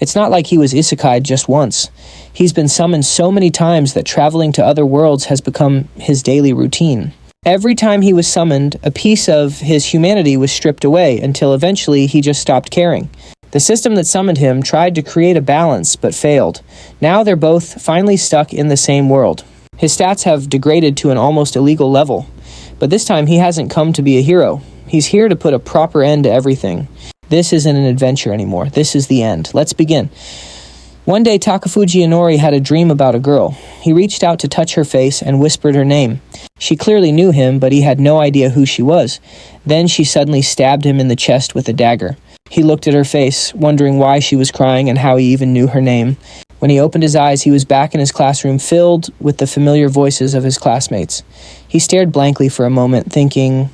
It's not like he was isekai just once. He's been summoned so many times that traveling to other worlds has become his daily routine. Every time he was summoned, a piece of his humanity was stripped away until eventually he just stopped caring. The system that summoned him tried to create a balance but failed. Now they're both finally stuck in the same world. His stats have degraded to an almost illegal level. But this time he hasn't come to be a hero. He's here to put a proper end to everything. This isn't an adventure anymore. This is the end. Let's begin. One day, Takafuji Inori had a dream about a girl. He reached out to touch her face and whispered her name. She clearly knew him, but he had no idea who she was. Then she suddenly stabbed him in the chest with a dagger. He looked at her face, wondering why she was crying and how he even knew her name. When he opened his eyes, he was back in his classroom, filled with the familiar voices of his classmates. He stared blankly for a moment, thinking,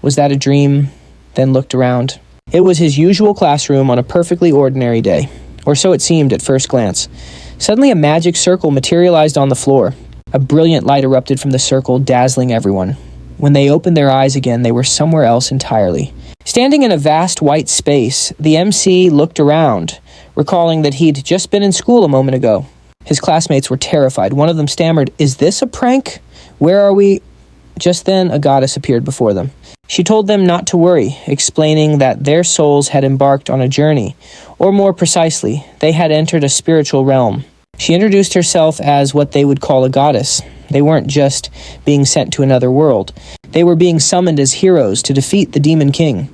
was that a dream? Then looked around. It was his usual classroom on a perfectly ordinary day. Or so it seemed at first glance. Suddenly a magic circle materialized on the floor. A brilliant light erupted from the circle, dazzling everyone. When they opened their eyes again, they were somewhere else entirely. Standing in a vast white space, the MC looked around, recalling that he'd just been in school a moment ago. His classmates were terrified. One of them stammered, "Is this a prank? Where are we?" Just then, a goddess appeared before them. She told them not to worry, explaining that their souls had embarked on a journey, or more precisely, they had entered a spiritual realm. She introduced herself as what they would call a goddess. They weren't just being sent to another world. They were being summoned as heroes to defeat the Demon King.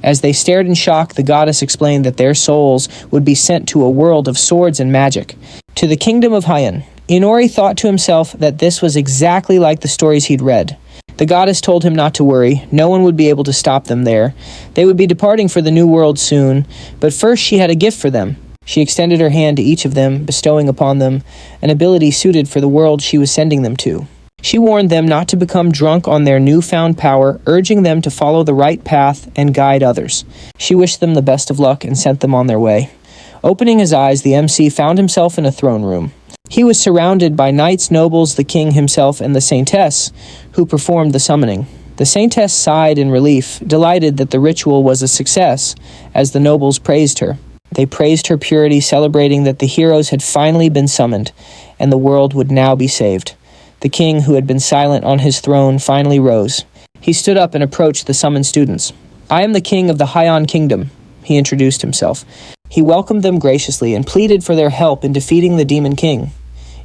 As they stared in shock, the goddess explained that their souls would be sent to a world of swords and magic, to the kingdom of Hyen. Inori thought to himself that this was exactly like the stories he'd read. The goddess told him not to worry. No one would be able to stop them there. They would be departing for the new world soon, but first she had a gift for them. She extended her hand to each of them, bestowing upon them an ability suited for the world she was sending them to. She warned them not to become drunk on their newfound power, urging them to follow the right path and guide others. She wished them the best of luck and sent them on their way. Opening his eyes, the MC found himself in a throne room. He was surrounded by knights, nobles, the king himself, and the saintess, who performed the summoning. The saintess sighed in relief, delighted that the ritual was a success, as the nobles praised her. They praised her purity, celebrating that the heroes had finally been summoned, and the world would now be saved. The king, who had been silent on his throne, finally rose. He stood up and approached the summoned students. "I am the king of the Hyen Kingdom," he introduced himself. He welcomed them graciously and pleaded for their help in defeating the Demon King.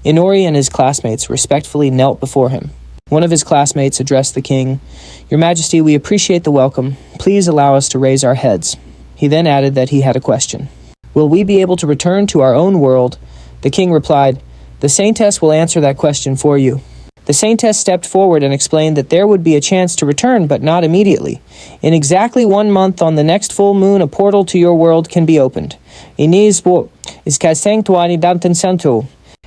Inori and his classmates respectfully knelt before him. One of his classmates addressed the king, "Your Majesty, we appreciate the welcome. Please allow us to raise our heads." He then added that he had a question. "Will we be able to return to our own world?" The king replied, "The saintess will answer that question for you." The saintess stepped forward and explained that there would be a chance to return, but not immediately. In exactly 1 month on the next full moon, a portal to your world can be opened.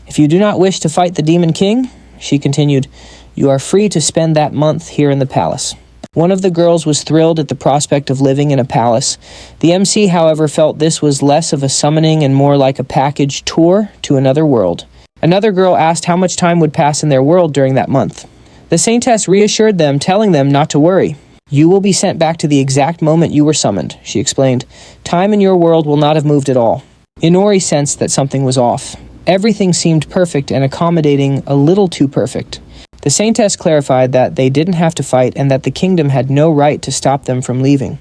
If you do not wish to fight the Demon King, she continued, you are free to spend that month here in the palace. One of the girls was thrilled at the prospect of living in a palace. The MC, however, felt this was less of a summoning and more like a package tour to another world. Another girl asked how much time would pass in their world during that month. The saintess reassured them, telling them not to worry. You will be sent back to the exact moment you were summoned, she explained. Time in your world will not have moved at all. Inori sensed that something was off. Everything seemed perfect and accommodating, a little too perfect. The saintess clarified that they didn't have to fight and that the kingdom had no right to stop them from leaving.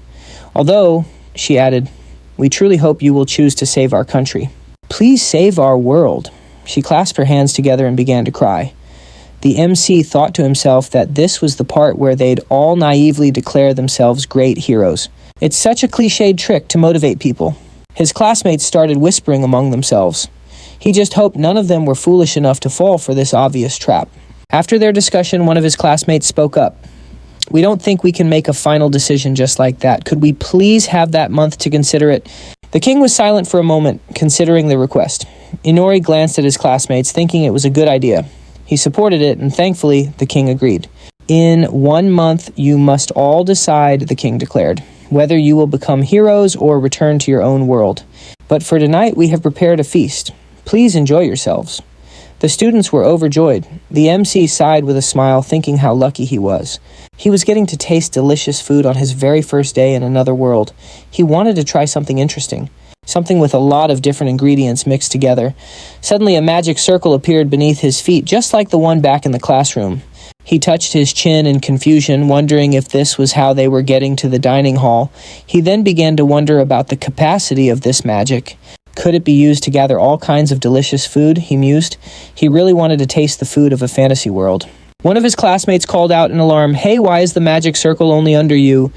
Although, she added, we truly hope you will choose to save our country. Please save our world. She clasped her hands together and began to cry. The MC thought to himself that this was the part where they'd all naively declare themselves great heroes. It's such a cliched trick to motivate people. His classmates started whispering among themselves. He just hoped none of them were foolish enough to fall for this obvious trap. After their discussion, one of his classmates spoke up. We don't think we can make a final decision just like that. Could we please have that month to consider it? The king was silent for a moment, considering the request. Inori glanced at his classmates, thinking it was a good idea. He supported it, and thankfully, the king agreed. In 1 month, you must all decide, the king declared, whether you will become heroes or return to your own world. But for tonight, we have prepared a feast. Please enjoy yourselves. The students were overjoyed. The MC sighed with a smile, thinking how lucky he was. He was getting to taste delicious food on his very first day in another world. He wanted to try something interesting. something with a lot of different ingredients mixed together. Suddenly, a magic circle appeared beneath his feet, just like the one back in the classroom. He touched his chin in confusion, wondering if this was how they were getting to the dining hall. He then began to wonder about the capacity of this magic. Could it be used to gather all kinds of delicious food, he mused. He really wanted to taste the food of a fantasy world. One of his classmates called out in alarm, "Hey, why is the magic circle only under you?"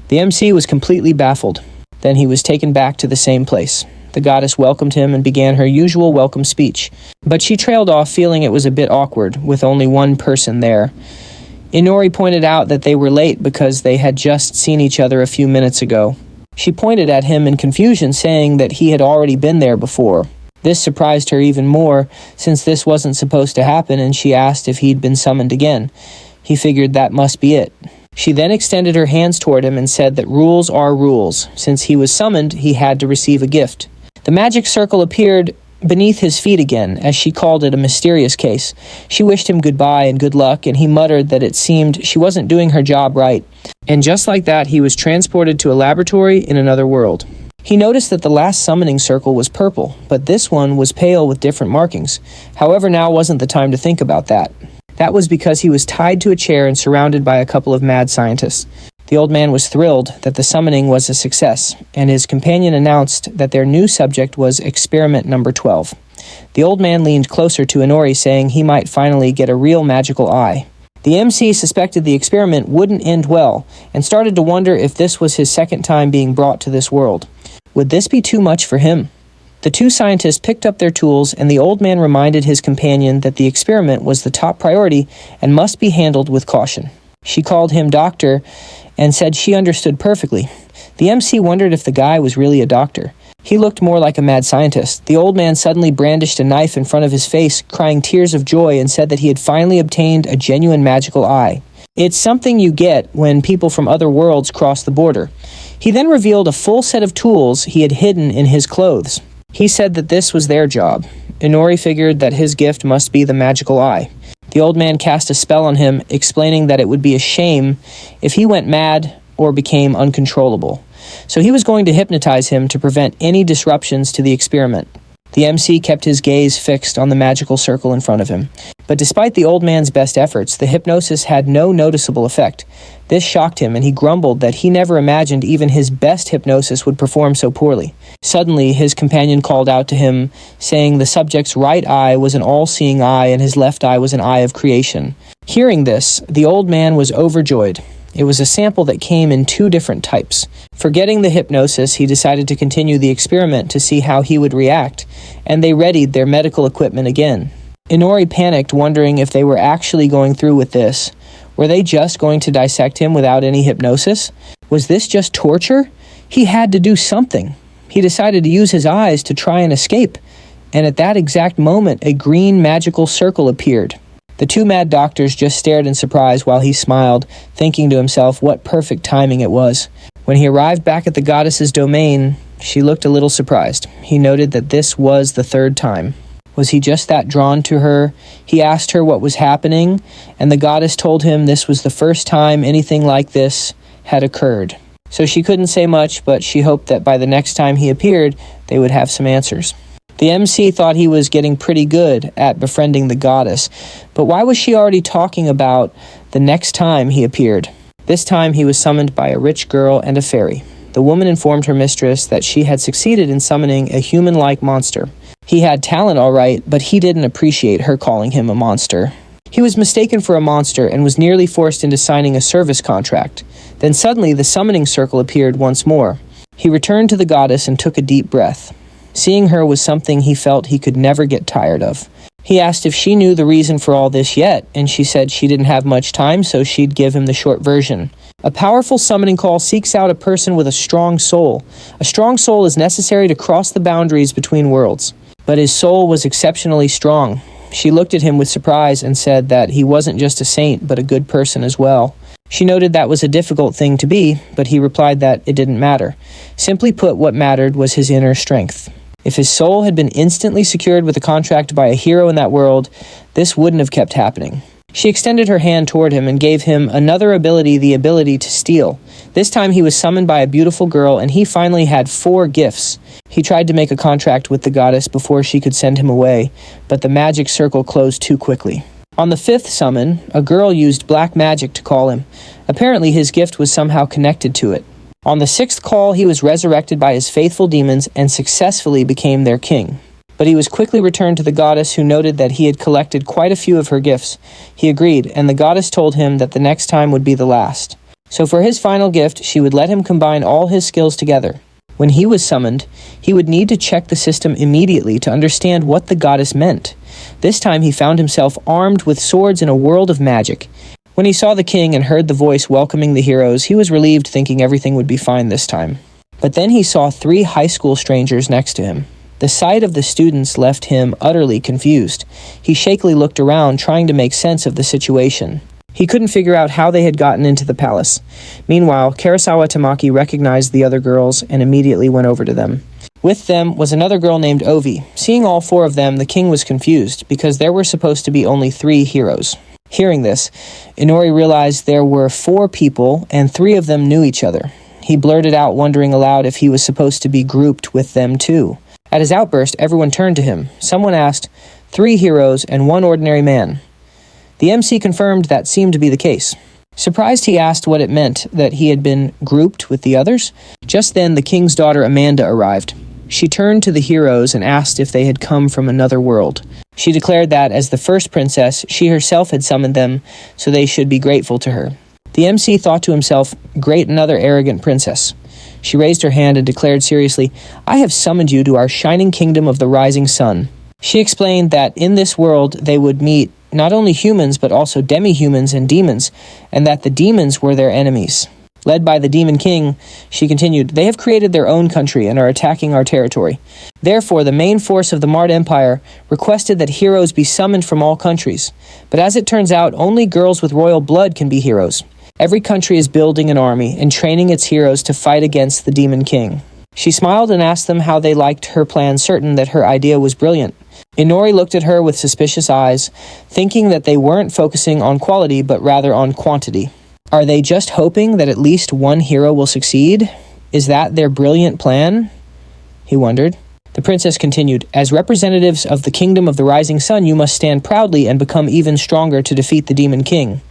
The MC was completely baffled. Then he was taken back to the same place. The goddess welcomed him and began her usual welcome speech. But she trailed off, feeling it was a bit awkward, with only one person there. Inori pointed out that they were late because they had just seen each other a few minutes ago. She pointed at him in confusion, saying that he had already been there before. This surprised her even more, since this wasn't supposed to happen, and she asked if he'd been summoned again. He figured that must be it. She then extended her hands toward him and said that rules are rules. Since he was summoned, he had to receive a gift. The magic circle appeared beneath his feet again, as she called it a mysterious case. She wished him goodbye and good luck, and he muttered that it seemed she wasn't doing her job right. And just like that, he was transported to a laboratory in another world. He noticed that the last summoning circle was purple, but this one was pale with different markings. However, now wasn't the time to think about that. That was because he was tied to a chair and surrounded by a couple of mad scientists. The old man was thrilled that the summoning was a success, and his companion announced that their new subject was experiment number 12. The old man leaned closer to Inori, saying he might finally get a real magical eye. The MC suspected the experiment wouldn't end well, and started to wonder if this was his second time being brought to this world. Would this be too much for him? The two scientists picked up their tools, and the old man reminded his companion that the experiment was the top priority and must be handled with caution. She called him doctor and said she understood perfectly. The MC wondered if the guy was really a doctor. He looked more like a mad scientist. The old man suddenly brandished a knife in front of his face, crying tears of joy, and said that he had finally obtained a genuine magical eye. It's something you get when people from other worlds cross the border. He then revealed a full set of tools he had hidden in his clothes. He said that this was their job. Inori figured that his gift must be the magical eye. The old man cast a spell on him, explaining that it would be a shame if he went mad or became uncontrollable. So he was going to hypnotize him to prevent any disruptions to the experiment. The MC kept his gaze fixed on the magical circle in front of him. But despite the old man's best efforts, the hypnosis had no noticeable effect. This shocked him, and he grumbled that he never imagined even his best hypnosis would perform so poorly. Suddenly, his companion called out to him, saying the subject's right eye was an all-seeing eye and his left eye was an eye of creation. Hearing this, the old man was overjoyed. It was a sample that came in two different types. Forgetting the hypnosis, he decided to continue the experiment to see how he would react, and they readied their medical equipment again. Inori panicked, wondering if they were actually going through with this. Were they just going to dissect him without any hypnosis? Was this just torture? He had to do something. He decided to use his eyes to try and escape, and at that exact moment, a green magical circle appeared. The two mad doctors just stared in surprise while he smiled, thinking to himself what perfect timing it was. When he arrived back at the goddess's domain, she looked a little surprised. He noted that this was the third time. Was he just that drawn to her? He asked her what was happening, and the goddess told him this was the first time anything like this had occurred. So she couldn't say much, but she hoped that by the next time he appeared, they would have some answers. The MC thought he was getting pretty good at befriending the goddess, but why was she already talking about the next time he appeared? This time he was summoned by a rich girl and a fairy. The woman informed her mistress that she had succeeded in summoning a human-like monster. He had talent all right, but he didn't appreciate her calling him a monster. He was mistaken for a monster and was nearly forced into signing a service contract. Then suddenly the summoning circle appeared once more. He returned to the goddess and took a deep breath. Seeing her was something he felt he could never get tired of. He asked if she knew the reason for all this yet, and she said she didn't have much time, so she'd give him the short version. A powerful summoning call seeks out a person with a strong soul. A strong soul is necessary to cross the boundaries between worlds. But his soul was exceptionally strong. She looked at him with surprise and said that he wasn't just a saint, but a good person as well. She noted that was a difficult thing to be, but he replied that it didn't matter. Simply put, what mattered was his inner strength. If his soul had been instantly secured with a contract by a hero in that world, this wouldn't have kept happening. She extended her hand toward him and gave him another ability, the ability to steal. This time he was summoned by a beautiful girl, and he finally had 4 gifts. He tried to make a contract with the goddess before she could send him away, but the magic circle closed too quickly. On the 5th summon, a girl used black magic to call him. Apparently his gift was somehow connected to it. On the 6th call, he was resurrected by his faithful demons and successfully became their king. But he was quickly returned to the goddess, who noted that he had collected quite a few of her gifts. He agreed, and the goddess told him that the next time would be the last. So for his final gift, she would let him combine all his skills together. When he was summoned, he would need to check the system immediately to understand what the goddess meant. This time he found himself armed with swords in a world of magic. When he saw the king and heard the voice welcoming the heroes, he was relieved, thinking everything would be fine this time. But then he saw 3 high school strangers next to him. The sight of the students left him utterly confused. He shakily looked around, trying to make sense of the situation. He couldn't figure out how they had gotten into the palace. Meanwhile, Karasawa Tamaki recognized the other girls and immediately went over to them. With them was another girl named Ovi. Seeing all 4 of them, the king was confused, because there were supposed to be only 3 heroes. Hearing this, Inori realized there were 4 people, and 3 of them knew each other. He blurted out, wondering aloud if he was supposed to be grouped with them too. At his outburst, everyone turned to him. Someone asked, 3 heroes and 1 ordinary man. The MC confirmed that seemed to be the case. Surprised, he asked what it meant that he had been grouped with the others. Just then, the king's daughter Amanda arrived. She turned to the heroes and asked if they had come from another world. She declared that, as the first princess, she herself had summoned them, so they should be grateful to her. The MC thought to himself, great, another arrogant princess. She raised her hand and declared seriously, I have summoned you to our shining kingdom of the rising sun. She explained that in this world they would meet not only humans but also demi-humans and demons, and that the demons were their enemies. Led by the Demon King, she continued, they have created their own country and are attacking our territory. Therefore, the main force of the Mard Empire requested that heroes be summoned from all countries. But as it turns out, only girls with royal blood can be heroes. Every country is building an army and training its heroes to fight against the Demon King. She smiled and asked them how they liked her plan, certain that her idea was brilliant. Inori looked at her with suspicious eyes, thinking that they weren't focusing on quality but rather on quantity. Are they just hoping that at least 1 hero will succeed? Is that their brilliant plan? He wondered. The princess continued, as representatives of the kingdom of the rising sun, you must stand proudly and become even stronger to defeat the Demon King.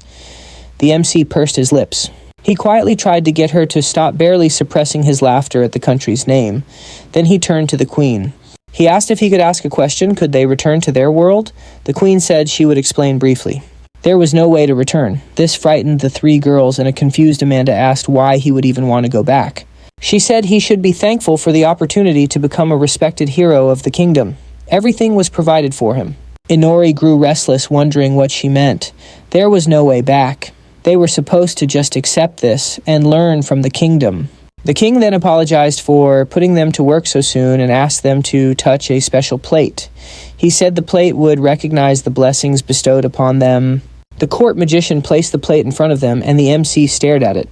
The MC pursed his lips. He quietly tried to get her to stop barely suppressing his laughter at the country's name. Then he turned to the queen. He asked if he could ask a question. Could they return to their world? The queen said she would explain briefly. There was no way to return. This frightened the 3 girls, and a confused Amanda asked why he would even want to go back. She said he should be thankful for the opportunity to become a respected hero of the kingdom. Everything was provided for him. Inori grew restless, wondering what she meant. There was no way back. They were supposed to just accept this and learn from the kingdom. The king then apologized for putting them to work so soon and asked them to touch a special plate. He said the plate would recognize the blessings bestowed upon them. The court magician placed the plate in front of them, and the MC stared at it.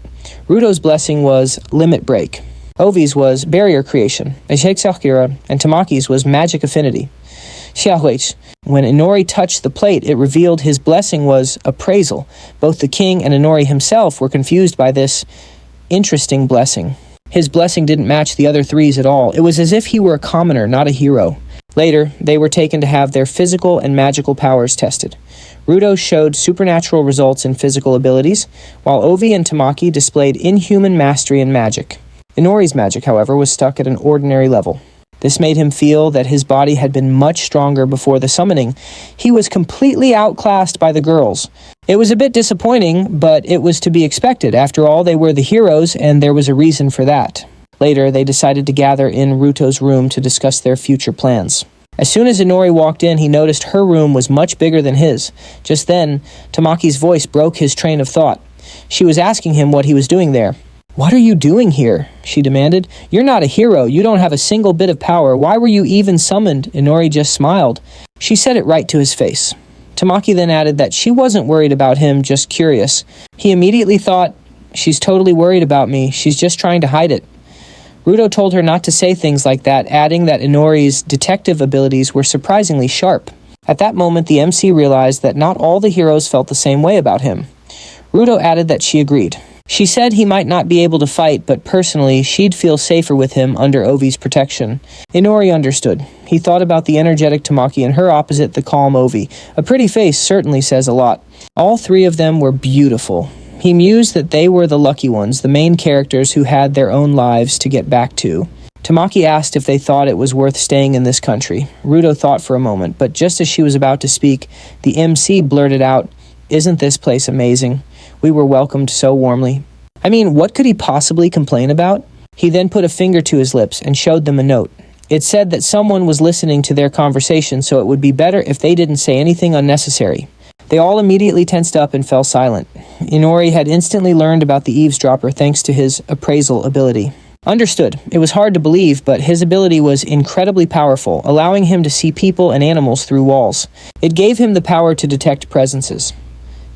Ruto's blessing was limit break. Ovi's was barrier creation. Ashek and Tamaki's was magic affinity. Xiaohui's. When Inori touched the plate, it revealed his blessing was appraisal. Both the king and Inori himself were confused by this interesting blessing. His blessing didn't match the other 3's at all. It was as if he were a commoner, not a hero. Later, they were taken to have their physical and magical powers tested. Ruto showed supernatural results in physical abilities, while Ovi and Tamaki displayed inhuman mastery in magic. Inori's magic, however, was stuck at an ordinary level. This made him feel that his body had been much stronger before the summoning. He was completely outclassed by the girls. It was a bit disappointing, but it was to be expected. After all, they were the heroes, and there was a reason for that. Later, they decided to gather in Ruto's room to discuss their future plans. As soon as Inori walked in, he noticed her room was much bigger than his. Just then, Tamaki's voice broke his train of thought. She was asking him what he was doing there. "What are you doing here?" she demanded. "You're not a hero. You don't have a single bit of power. Why were you even summoned?" Inori just smiled. She said it right to his face. Tamaki then added that she wasn't worried about him, just curious. He immediately thought, "She's totally worried about me. She's just trying to hide it." Ruto told her not to say things like that, adding that Inori's detective abilities were surprisingly sharp. At that moment, the MC realized that not all the heroes felt the same way about him. Ruto added that she agreed. She said he might not be able to fight, but personally, she'd feel safer with him under Ovi's protection. Inori understood. He thought about the energetic Tamaki and her opposite, the calm Ovi. A pretty face certainly says a lot. All three of them were beautiful. He mused that they were the lucky ones, the main characters who had their own lives to get back to. Tamaki asked if they thought it was worth staying in this country. Rudo thought for a moment, but just as she was about to speak, the MC blurted out, "Isn't this place amazing? We were welcomed so warmly." I mean, what could he possibly complain about? He then put a finger to his lips and showed them a note. It said that someone was listening to their conversation, so it would be better if they didn't say anything unnecessary. They all immediately tensed up and fell silent. Inori had instantly learned about the eavesdropper thanks to his appraisal ability. Understood. It was hard to believe, but his ability was incredibly powerful, allowing him to see people and animals through walls. It gave him the power to detect presences.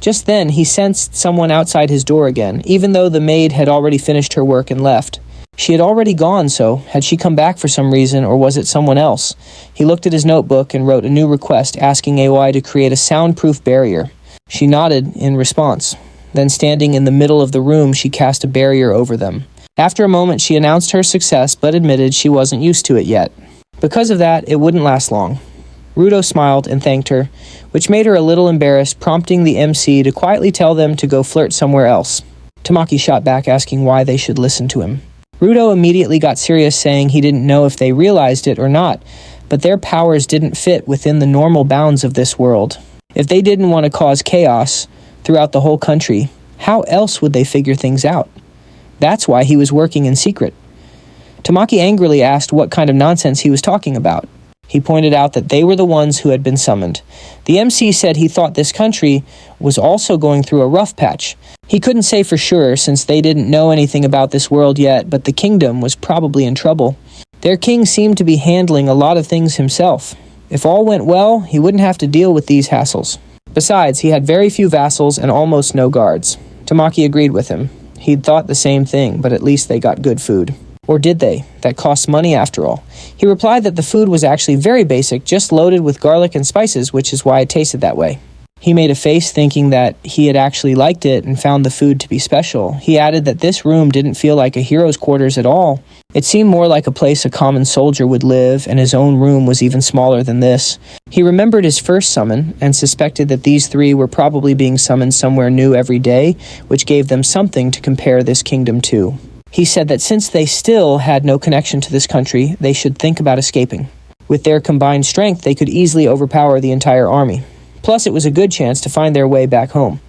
Just then, he sensed someone outside his door again, even though the maid had already finished her work and left. She had already gone, so had she come back for some reason, or was it someone else? He looked at his notebook and wrote a new request asking AOI to create a soundproof barrier. She nodded in response. Then, standing in the middle of the room, she cast a barrier over them. After a moment, she announced her success, but admitted she wasn't used to it yet. Because of that, it wouldn't last long. Rudo smiled and thanked her, which made her a little embarrassed, prompting the MC to quietly tell them to go flirt somewhere else. Tamaki shot back, asking why they should listen to him. Rudo immediately got serious, saying he didn't know if they realized it or not, but their powers didn't fit within the normal bounds of this world. If they didn't want to cause chaos throughout the whole country, how else would they figure things out? That's why he was working in secret. Tamaki angrily asked what kind of nonsense he was talking about. He pointed out that they were the ones who had been summoned. The MC said he thought this country was also going through a rough patch. He couldn't say for sure since they didn't know anything about this world yet, but the kingdom was probably in trouble. Their king seemed to be handling a lot of things himself. If all went well, he wouldn't have to deal with these hassles. Besides, he had very few vassals and almost no guards. Tamaki agreed with him. He'd thought the same thing, but at least they got good food. Or did they? That costs money after all. He replied that the food was actually very basic, just loaded with garlic and spices, which is why it tasted that way. He made a face thinking that he had actually liked it and found the food to be special. He added that this room didn't feel like a hero's quarters at all. It seemed more like a place a common soldier would live, and his own room was even smaller than this. He remembered his first summon and suspected that these three were probably being summoned somewhere new every day, which gave them something to compare this kingdom to. He said that since they still had no connection to this country, they should think about escaping. With their combined strength, they could easily overpower the entire army. Plus, it was a good chance to find their way back home.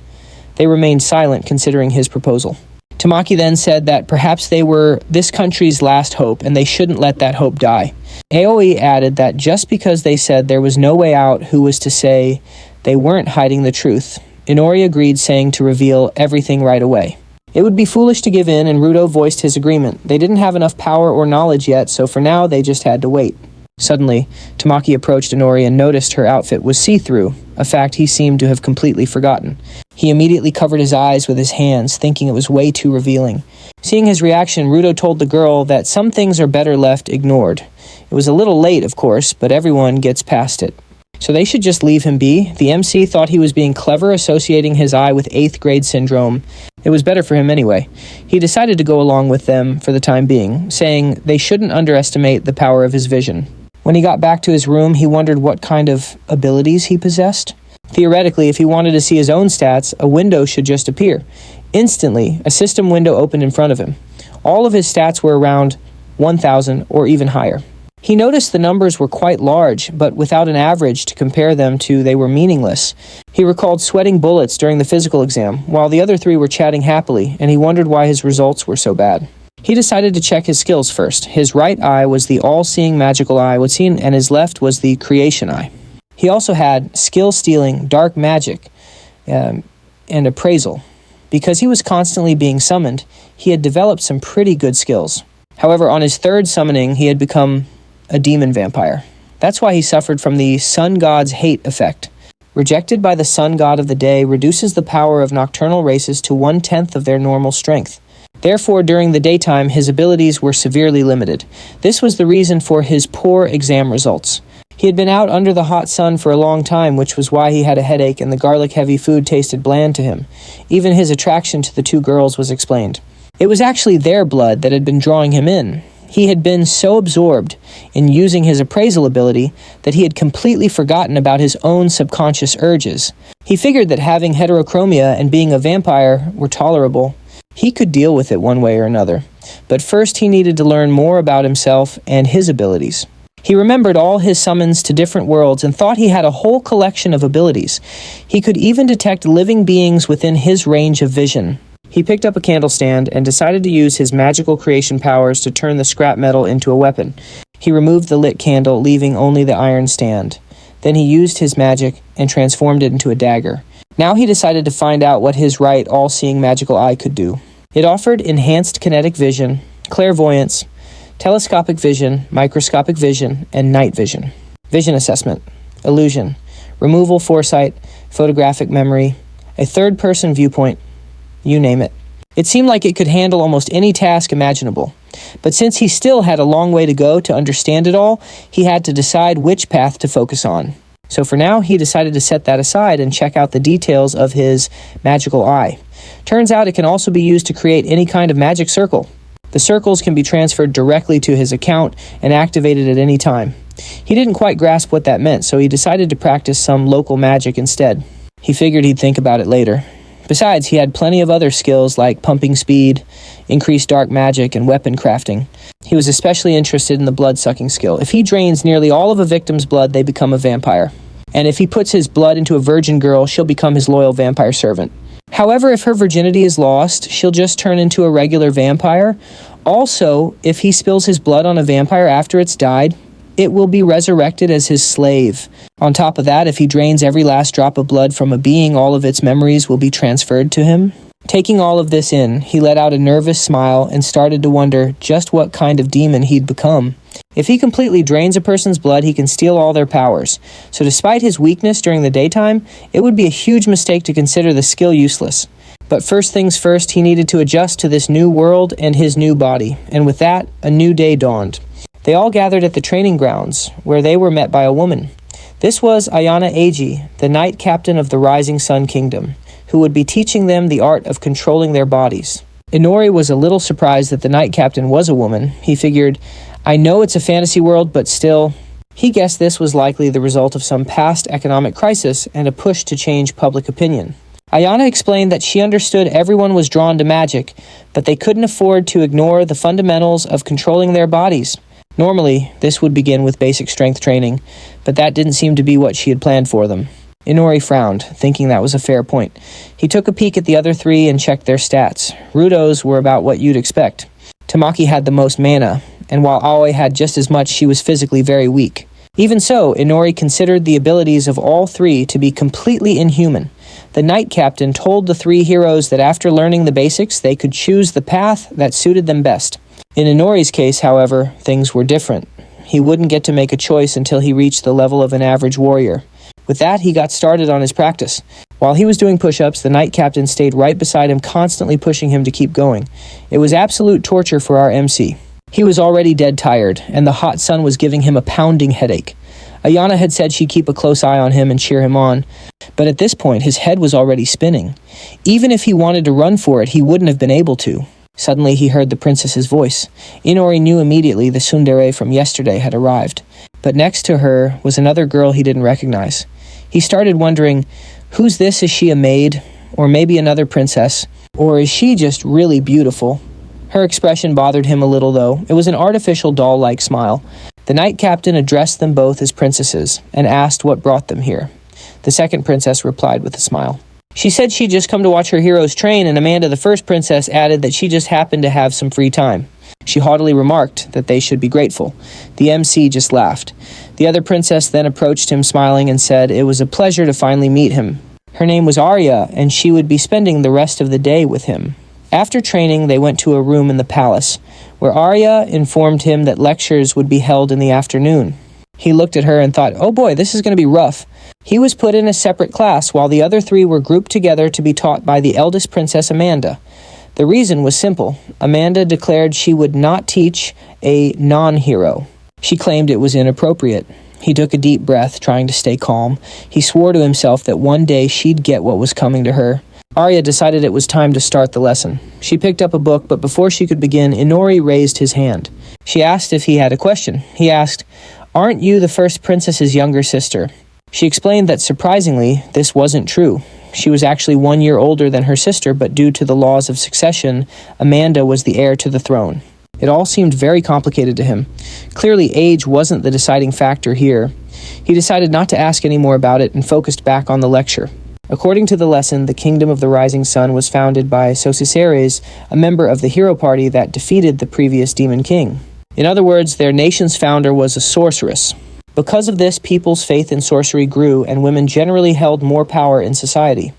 They remained silent, considering his proposal. Tamaki then said that perhaps they were this country's last hope, and they shouldn't let that hope die. Aoi added that just because they said there was no way out, who was to say they weren't hiding the truth? Inori agreed, saying to reveal everything right away. It would be foolish to give in, and Rudo voiced his agreement. They didn't have enough power or knowledge yet, so for now they just had to wait. Suddenly, Tamaki approached Inori and noticed her outfit was see-through, a fact he seemed to have completely forgotten. He immediately covered his eyes with his hands, thinking it was way too revealing. Seeing his reaction, Rudo told the girl that some things are better left ignored. It was a little late, of course, but everyone gets past it. So they should just leave him be. The MC thought he was being clever, associating his eye with 8th grade syndrome. It was better for him anyway. He decided to go along with them for the time being, saying they shouldn't underestimate the power of his vision. When he got back to his room, he wondered what kind of abilities he possessed. Theoretically, if he wanted to see his own stats, a window should just appear. Instantly, a system window opened in front of him. All of his stats were around 1,000 or even higher. He noticed the numbers were quite large, but without an average to compare them to, they were meaningless. He recalled sweating bullets during the physical exam, while the other three were chatting happily, and he wondered why his results were so bad. He decided to check his skills first. His right eye was the all-seeing magical eye, and his left was the creation eye. He also had skill stealing, dark magic, and appraisal. Because he was constantly being summoned, he had developed some pretty good skills. However, on his third summoning, he had become a demon vampire. That's why he suffered from the sun god's hate effect. Rejected by the sun god of the day reduces the power of nocturnal races to 1/10 of their normal strength. Therefore, during the daytime, his abilities were severely limited. This was the reason for his poor exam results. He had been out under the hot sun for a long time, which was why he had a headache and the garlic-heavy food tasted bland to him. Even his attraction to the two girls was explained. It was actually their blood that had been drawing him in. He had been so absorbed in using his appraisal ability that he had completely forgotten about his own subconscious urges. He figured that having heterochromia and being a vampire were tolerable. He could deal with it one way or another. But first he needed to learn more about himself and his abilities. He remembered all his summons to different worlds and thought he had a whole collection of abilities. He could even detect living beings within his range of vision. He picked up a candle stand and decided to use his magical creation powers to turn the scrap metal into a weapon. He removed the lit candle, leaving only the iron stand. Then he used his magic and transformed it into a dagger. Now he decided to find out what his right, all-seeing magical eye could do. It offered enhanced kinetic vision, clairvoyance, telescopic vision, microscopic vision, and night vision. Vision assessment, illusion, removal foresight, photographic memory, a third-person viewpoint, you name it. It seemed like it could handle almost any task imaginable. But since he still had a long way to go to understand it all, he had to decide which path to focus on. So for now, he decided to set that aside and check out the details of his magical eye. Turns out it can also be used to create any kind of magic circle. The circles can be transferred directly to his account and activated at any time. He didn't quite grasp what that meant, so he decided to practice some local magic instead. He figured he'd think about it later. Besides, he had plenty of other skills like pumping speed, increased dark magic, and weapon crafting. He was especially interested in the blood-sucking skill. If he drains nearly all of a victim's blood, they become a vampire. And if he puts his blood into a virgin girl, she'll become his loyal vampire servant. However, if her virginity is lost, she'll just turn into a regular vampire. Also, if he spills his blood on a vampire after it's died, it will be resurrected as his slave. On top of that, if he drains every last drop of blood from a being, all of its memories will be transferred to him. Taking all of this in, he let out a nervous smile and started to wonder just what kind of demon he'd become. If he completely drains a person's blood, he can steal all their powers. So despite his weakness during the daytime, it would be a huge mistake to consider the skill useless. But first things first, he needed to adjust to this new world and his new body. And with that, a new day dawned. They all gathered at the training grounds, where they were met by a woman. This was Ayana Eiji, the Knight Captain of the Rising Sun Kingdom, who would be teaching them the art of controlling their bodies. Inori was a little surprised that the Knight Captain was a woman. He figured, I know it's a fantasy world, but still. He guessed this was likely the result of some past economic crisis and a push to change public opinion. Ayana explained that she understood everyone was drawn to magic, but they couldn't afford to ignore the fundamentals of controlling their bodies. Normally, this would begin with basic strength training, but that didn't seem to be what she had planned for them. Inori frowned, thinking that was a fair point. He took a peek at the other three and checked their stats. Rudo's were about what you'd expect. Tamaki had the most mana, and while Aoi had just as much, she was physically very weak. Even so, Inori considered the abilities of all three to be completely inhuman. The Knight Captain told the three heroes that after learning the basics, they could choose the path that suited them best. In Inori's case, however, things were different. He wouldn't get to make a choice until he reached the level of an average warrior. With that, he got started on his practice. While he was doing push-ups, the Knight Captain stayed right beside him, constantly pushing him to keep going. It was absolute torture for our MC. He was already dead tired, and the hot sun was giving him a pounding headache. Ayana had said she'd keep a close eye on him and cheer him on, but at this point, his head was already spinning. Even if he wanted to run for it, he wouldn't have been able to. Suddenly, he heard the princess's voice. Inori knew immediately the tsundere from yesterday had arrived. But next to her was another girl he didn't recognize. He started wondering, who's this? Is she a maid? Or maybe another princess? Or is she just really beautiful? Her expression bothered him a little, though. It was an artificial doll-like smile. The Knight Captain addressed them both as princesses and asked what brought them here. The second princess replied with a smile. She said she'd just come to watch her heroes train, and Amanda, the first princess, added that she just happened to have some free time. She haughtily remarked that they should be grateful. The MC just laughed. The other princess then approached him smiling and said it was a pleasure to finally meet him. Her name was Arya, and she would be spending the rest of the day with him. After training, they went to a room in the palace, where Arya informed him that lectures would be held in the afternoon. He looked at her and thought, oh boy, this is going to be rough. He was put in a separate class while the other three were grouped together to be taught by the eldest princess, Amanda. The reason was simple. Amanda declared she would not teach a non-hero. She claimed it was inappropriate. He took a deep breath, trying to stay calm. He swore to himself that one day she'd get what was coming to her. Arya decided it was time to start the lesson. She picked up a book, but before she could begin, Inori raised his hand. She asked if he had a question. He asked, "Aren't you the first princess's younger sister?" She explained that surprisingly, this wasn't true. She was actually 1 year older than her sister, but due to the laws of succession, Amanda was the heir to the throne. It all seemed very complicated to him. Clearly, age wasn't the deciding factor here. He decided not to ask any more about it and focused back on the lecture. According to the lesson, the Kingdom of the Rising Sun was founded by Sosiceres, a member of the hero party that defeated the previous Demon King. In other words, their nation's founder was a sorceress. Because of this, people's faith in sorcery grew, and women generally held more power in society.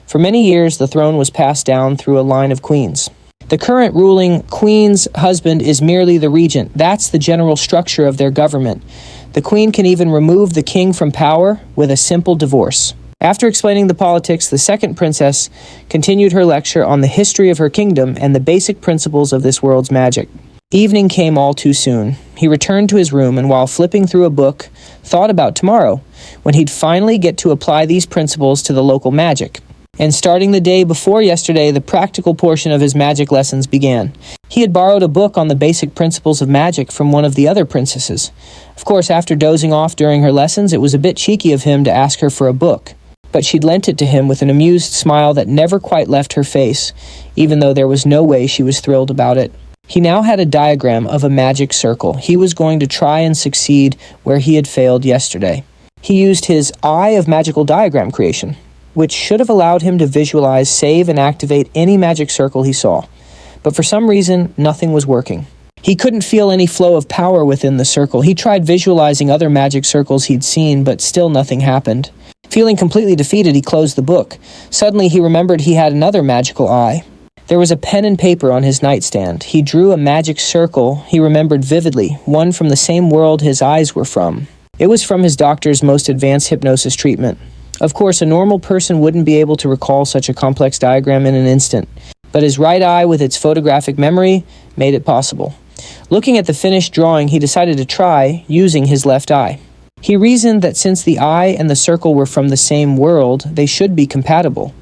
For many years, the throne was passed down through a line of queens. The current ruling queen's husband is merely the regent. That's the general structure of their government. The queen can even remove the king from power with a simple divorce. After explaining the politics, the second princess continued her lecture on the history of her kingdom and the basic principles of this world's magic. Evening came all too soon. He returned to his room and while flipping through a book, thought about tomorrow, when he'd finally get to apply these principles to the local magic. And starting the day before yesterday, the practical portion of his magic lessons began. He had borrowed a book on the basic principles of magic from one of the other princesses. Of course, after dozing off during her lessons, it was a bit cheeky of him to ask her for a book. But she'd lent it to him with an amused smile that never quite left her face, even though there was no way she was thrilled about it. He now had a diagram of a magic circle. He was going to try and succeed where he had failed yesterday. He used his Eye of Magical Diagram creation, which should have allowed him to visualize, save, and activate any magic circle he saw. But for some reason, nothing was working. He couldn't feel any flow of power within the circle. He tried visualizing other magic circles he'd seen, but still nothing happened. Feeling completely defeated, he closed the book. Suddenly, he remembered he had another magical eye. There was a pen and paper on his nightstand. He drew a magic circle he remembered vividly, one from the same world his eyes were from. It was from his doctor's most advanced hypnosis treatment. Of course, a normal person wouldn't be able to recall such a complex diagram in an instant, but his right eye with its photographic memory made it possible. Looking at the finished drawing, he decided to try using his left eye. He reasoned that since the eye and the circle were from the same world, they should be compatible.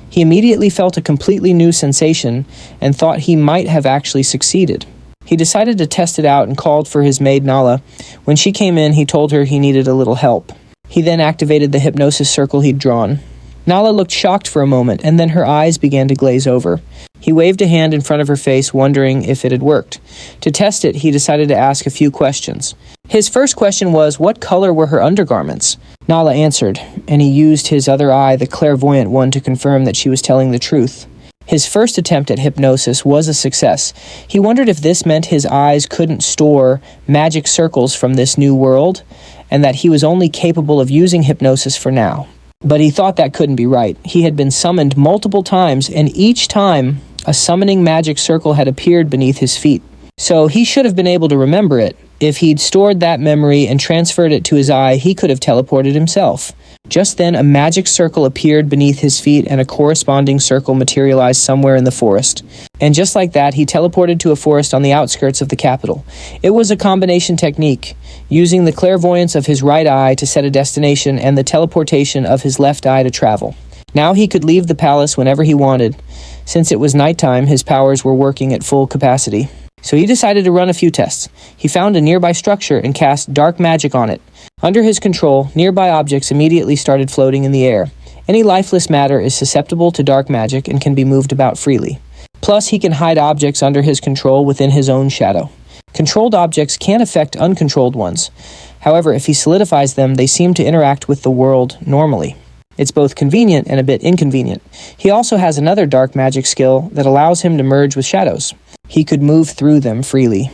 He immediately felt a completely new sensation and thought he might have actually succeeded. He decided to test it out and called for his maid Nala. When she came in, he told her he needed a little help. He then activated the hypnosis circle he'd drawn. Nala looked shocked for a moment, and then her eyes began to glaze over. He waved a hand in front of her face, wondering if it had worked. To test it, he decided to ask a few questions. His first question was, what color were her undergarments? Nala answered, and he used his other eye, the clairvoyant one, to confirm that she was telling the truth. His first attempt at hypnosis was a success. He wondered if this meant his eyes couldn't store magic circles from this new world, and that he was only capable of using hypnosis for now. But he thought that couldn't be right. He had been summoned multiple times, and each time, a summoning magic circle had appeared beneath his feet. So he should have been able to remember it. If he'd stored that memory and transferred it to his eye, he could have teleported himself. Just then, a magic circle appeared beneath his feet and a corresponding circle materialized somewhere in the forest. And just like that, he teleported to a forest on the outskirts of the capital. It was a combination technique, using the clairvoyance of his right eye to set a destination and the teleportation of his left eye to travel. Now he could leave the palace whenever he wanted. Since it was nighttime, his powers were working at full capacity. So he decided to run a few tests. He found a nearby structure and cast dark magic on it. Under his control, nearby objects immediately started floating in the air. Any lifeless matter is susceptible to dark magic and can be moved about freely. Plus, he can hide objects under his control within his own shadow. Controlled objects can affect uncontrolled ones. However, if he solidifies them, they seem to interact with the world normally. It's both convenient and a bit inconvenient. He also has another dark magic skill that allows him to merge with shadows. He could move through them freely.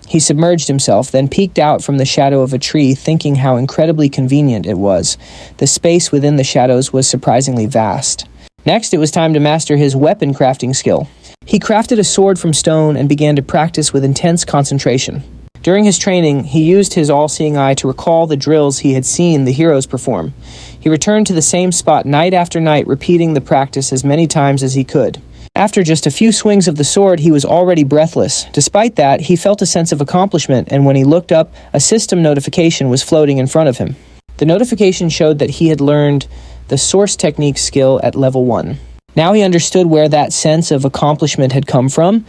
He submerged himself, then peeked out from the shadow of a tree, thinking how incredibly convenient it was. The space within the shadows was surprisingly vast. Next, it was time to master his weapon crafting skill. He crafted a sword from stone and began to practice with intense concentration. During his training, he used his all-seeing eye to recall the drills he had seen the heroes perform. He returned to the same spot night after night, repeating the practice as many times as he could. After just a few swings of the sword, he was already breathless. Despite that, he felt a sense of accomplishment, and when he looked up, a system notification was floating in front of him. The notification showed that he had learned the source technique skill at level 1. Now he understood where that sense of accomplishment had come from.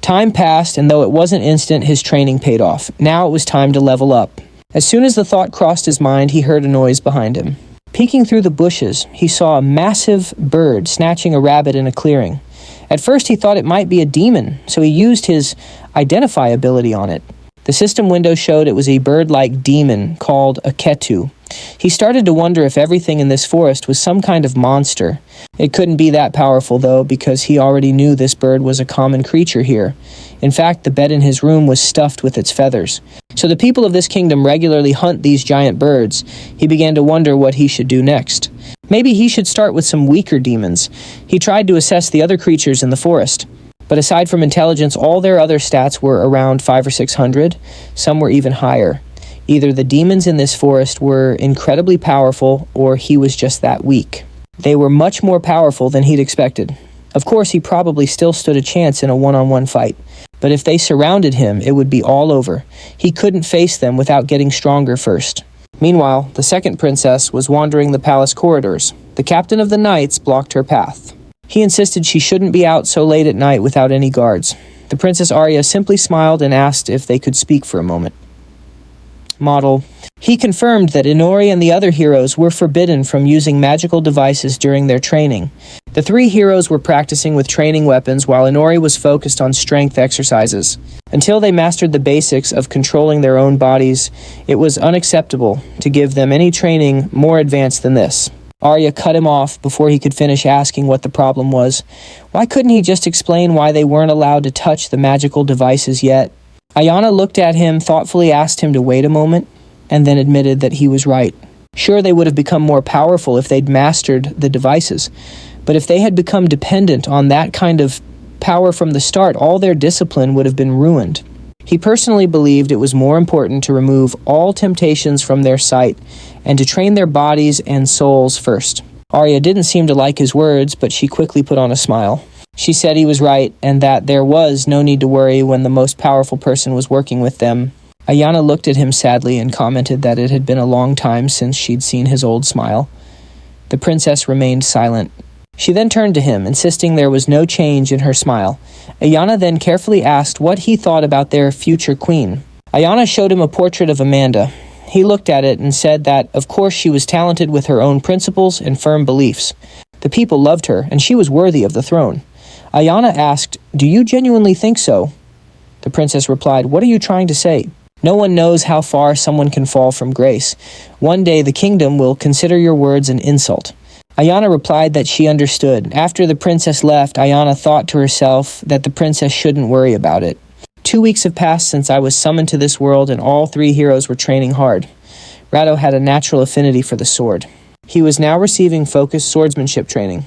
Time passed, and though it wasn't instant, his training paid off. Now it was time to level up. As soon as the thought crossed his mind, he heard a noise behind him. Peeking through the bushes, he saw a massive bird snatching a rabbit in a clearing. At first he thought it might be a demon, so he used his identify ability on it. The system window showed it was a bird-like demon called a ketu. He started to wonder if everything in this forest was some kind of monster. It couldn't be that powerful, though, because he already knew this bird was a common creature here. In fact, the bed in his room was stuffed with its feathers. So the people of this kingdom regularly hunt these giant birds. He began to wonder what he should do next. Maybe he should start with some weaker demons. He tried to assess the other creatures in the forest. But aside from intelligence, all their other stats were around 500 or 600. Some were even higher. Either the demons in this forest were incredibly powerful, or he was just that weak. They were much more powerful than he'd expected. Of course, he probably still stood a chance in a one-on-one fight. But if they surrounded him, it would be all over. He couldn't face them without getting stronger first. Meanwhile, the second princess was wandering the palace corridors. The captain of the knights blocked her path. He insisted she shouldn't be out so late at night without any guards. The Princess Arya simply smiled and asked if they could speak for a moment. Model. He confirmed that Inori and the other heroes were forbidden from using magical devices during their training. The 3 heroes were practicing with training weapons while Inori was focused on strength exercises. Until they mastered the basics of controlling their own bodies, it was unacceptable to give them any training more advanced than this. Arya cut him off before he could finish asking what the problem was. Why couldn't he just explain why they weren't allowed to touch the magical devices yet? Ayana looked at him, thoughtfully asked him to wait a moment, and then admitted that he was right. Sure, they would have become more powerful if they'd mastered the devices, but if they had become dependent on that kind of power from the start, all their discipline would have been ruined. He personally believed it was more important to remove all temptations from their sight and to train their bodies and souls first. Arya didn't seem to like his words, but she quickly put on a smile. She said he was right and that there was no need to worry when the most powerful person was working with them. Ayana looked at him sadly and commented that it had been a long time since she'd seen his old smile. The princess remained silent. She then turned to him, insisting there was no change in her smile. Ayana then carefully asked what he thought about their future queen. Ayana showed him a portrait of Amanda. He looked at it and said that, of course, she was talented with her own principles and firm beliefs. The people loved her, and she was worthy of the throne. Ayana asked, "Do you genuinely think so?" The princess replied, "What are you trying to say? No one knows how far someone can fall from grace. One day the kingdom will consider your words an insult." Ayana replied that she understood. After the princess left, Ayana thought to herself that the princess shouldn't worry about it. 2 weeks have passed since I was summoned to this world, and all 3 heroes were training hard. Rado had a natural affinity for the sword. He was now receiving focused swordsmanship training.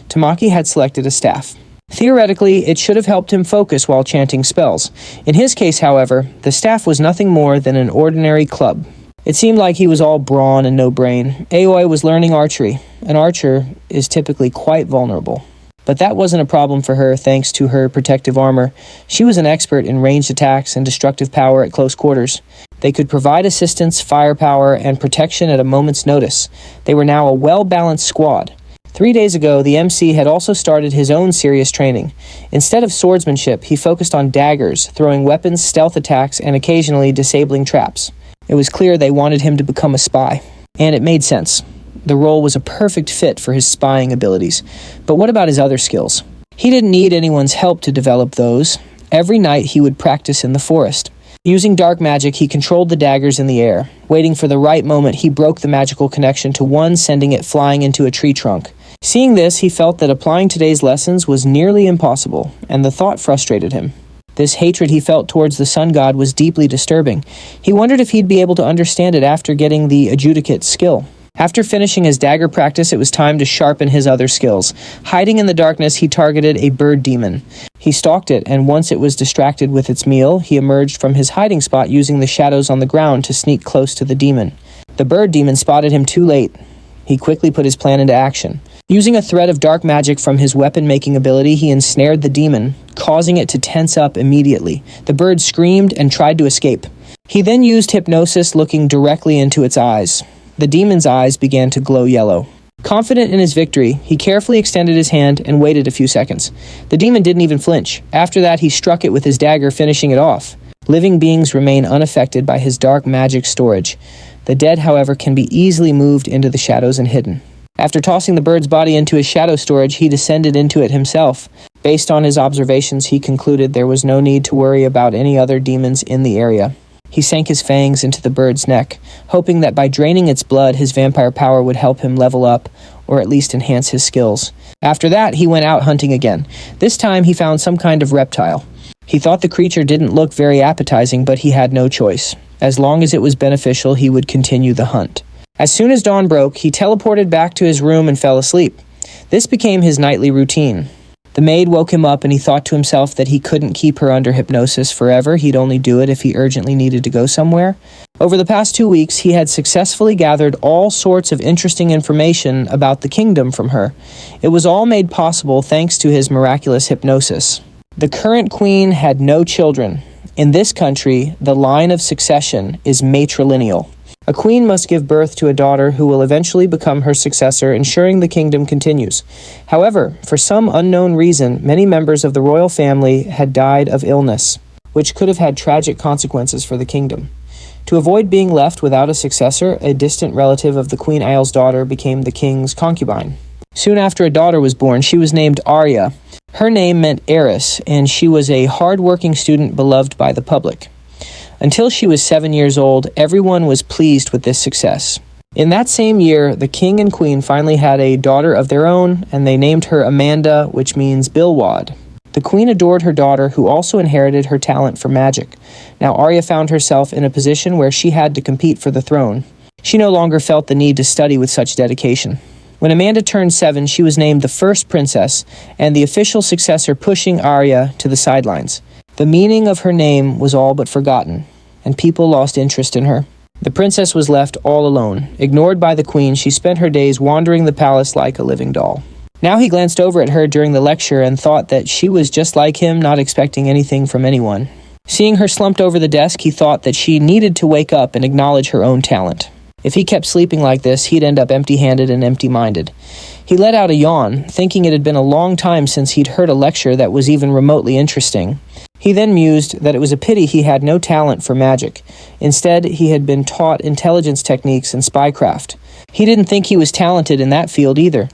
Tamaki had selected a staff. Theoretically, it should have helped him focus while chanting spells. In his case, however, the staff was nothing more than an ordinary club. It seemed like he was all brawn and no brain. Aoi was learning archery. An archer is typically quite vulnerable. But that wasn't a problem for her thanks to her protective armor. She was an expert in ranged attacks and destructive power at close quarters. They could provide assistance, firepower, and protection at a moment's notice. They were now a well-balanced squad. 3 days ago, the MC had also started his own serious training. Instead of swordsmanship, he focused on daggers, throwing weapons, stealth attacks, and occasionally disabling traps. It was clear they wanted him to become a spy. And it made sense. The role was a perfect fit for his spying abilities. But what about his other skills? He didn't need anyone's help to develop those. Every night he would practice in the forest. Using dark magic, he controlled the daggers in the air. Waiting for the right moment, he broke the magical connection to one, sending it flying into a tree trunk. Seeing this, he felt that applying today's lessons was nearly impossible, and the thought frustrated him. This hatred he felt towards the sun god was deeply disturbing. He wondered if he'd be able to understand it after getting the adjudicate skill. After finishing his dagger practice, it was time to sharpen his other skills. Hiding in the darkness, he targeted a bird demon. He stalked it, and once it was distracted with its meal, he emerged from his hiding spot using the shadows on the ground to sneak close to the demon. The bird demon spotted him too late. He quickly put his plan into action. Using a thread of dark magic from his weapon-making ability, he ensnared the demon, causing it to tense up immediately. The bird screamed and tried to escape. He then used hypnosis, looking directly into its eyes. The demon's eyes began to glow yellow. Confident in his victory, he carefully extended his hand and waited a few seconds. The demon didn't even flinch. After that, he struck it with his dagger, finishing it off. Living beings remain unaffected by his dark magic storage. The dead, however, can be easily moved into the shadows and hidden. After tossing the bird's body into his shadow storage, he descended into it himself. Based on his observations, he concluded there was no need to worry about any other demons in the area. He sank his fangs into the bird's neck, hoping that by draining its blood, his vampire power would help him level up, or at least enhance his skills. After that, he went out hunting again. This time, he found some kind of reptile. He thought the creature didn't look very appetizing, but he had no choice. As long as it was beneficial, he would continue the hunt. As soon as dawn broke, he teleported back to his room and fell asleep. This became his nightly routine. The maid woke him up and he thought to himself that he couldn't keep her under hypnosis forever. He'd only do it if he urgently needed to go somewhere. Over the past 2 weeks, he had successfully gathered all sorts of interesting information about the kingdom from her. It was all made possible thanks to his miraculous hypnosis. The current queen had no children. In this country, the line of succession is matrilineal. A queen must give birth to a daughter who will eventually become her successor, ensuring the kingdom continues. However, for some unknown reason, many members of the royal family had died of illness, which could have had tragic consequences for the kingdom. To avoid being left without a successor, a distant relative of the Queen Isle's daughter became the king's concubine. Soon after a daughter was born, she was named Arya. Her name meant heiress, and she was a hard-working student beloved by the public. Until she was 7 years old, everyone was pleased with this success. In that same year, the king and queen finally had a daughter of their own, and they named her Amanda, which means Billwad. The queen adored her daughter, who also inherited her talent for magic. Now Arya found herself in a position where she had to compete for the throne. She no longer felt the need to study with such dedication. When Amanda turned 7, she was named the first princess, and the official successor, pushing Arya to the sidelines. The meaning of her name was all but forgotten, and people lost interest in her. The princess was left all alone. Ignored by the queen, she spent her days wandering the palace like a living doll. Now he glanced over at her during the lecture and thought that she was just like him, not expecting anything from anyone. Seeing her slumped over the desk, he thought that she needed to wake up and acknowledge her own talent. If he kept sleeping like this, he'd end up empty-handed and empty-minded. He let out a yawn, thinking it had been a long time since he'd heard a lecture that was even remotely interesting. He then mused that it was a pity he had no talent for magic. Instead, he had been taught intelligence techniques and spycraft. He didn't think he was talented in that field either.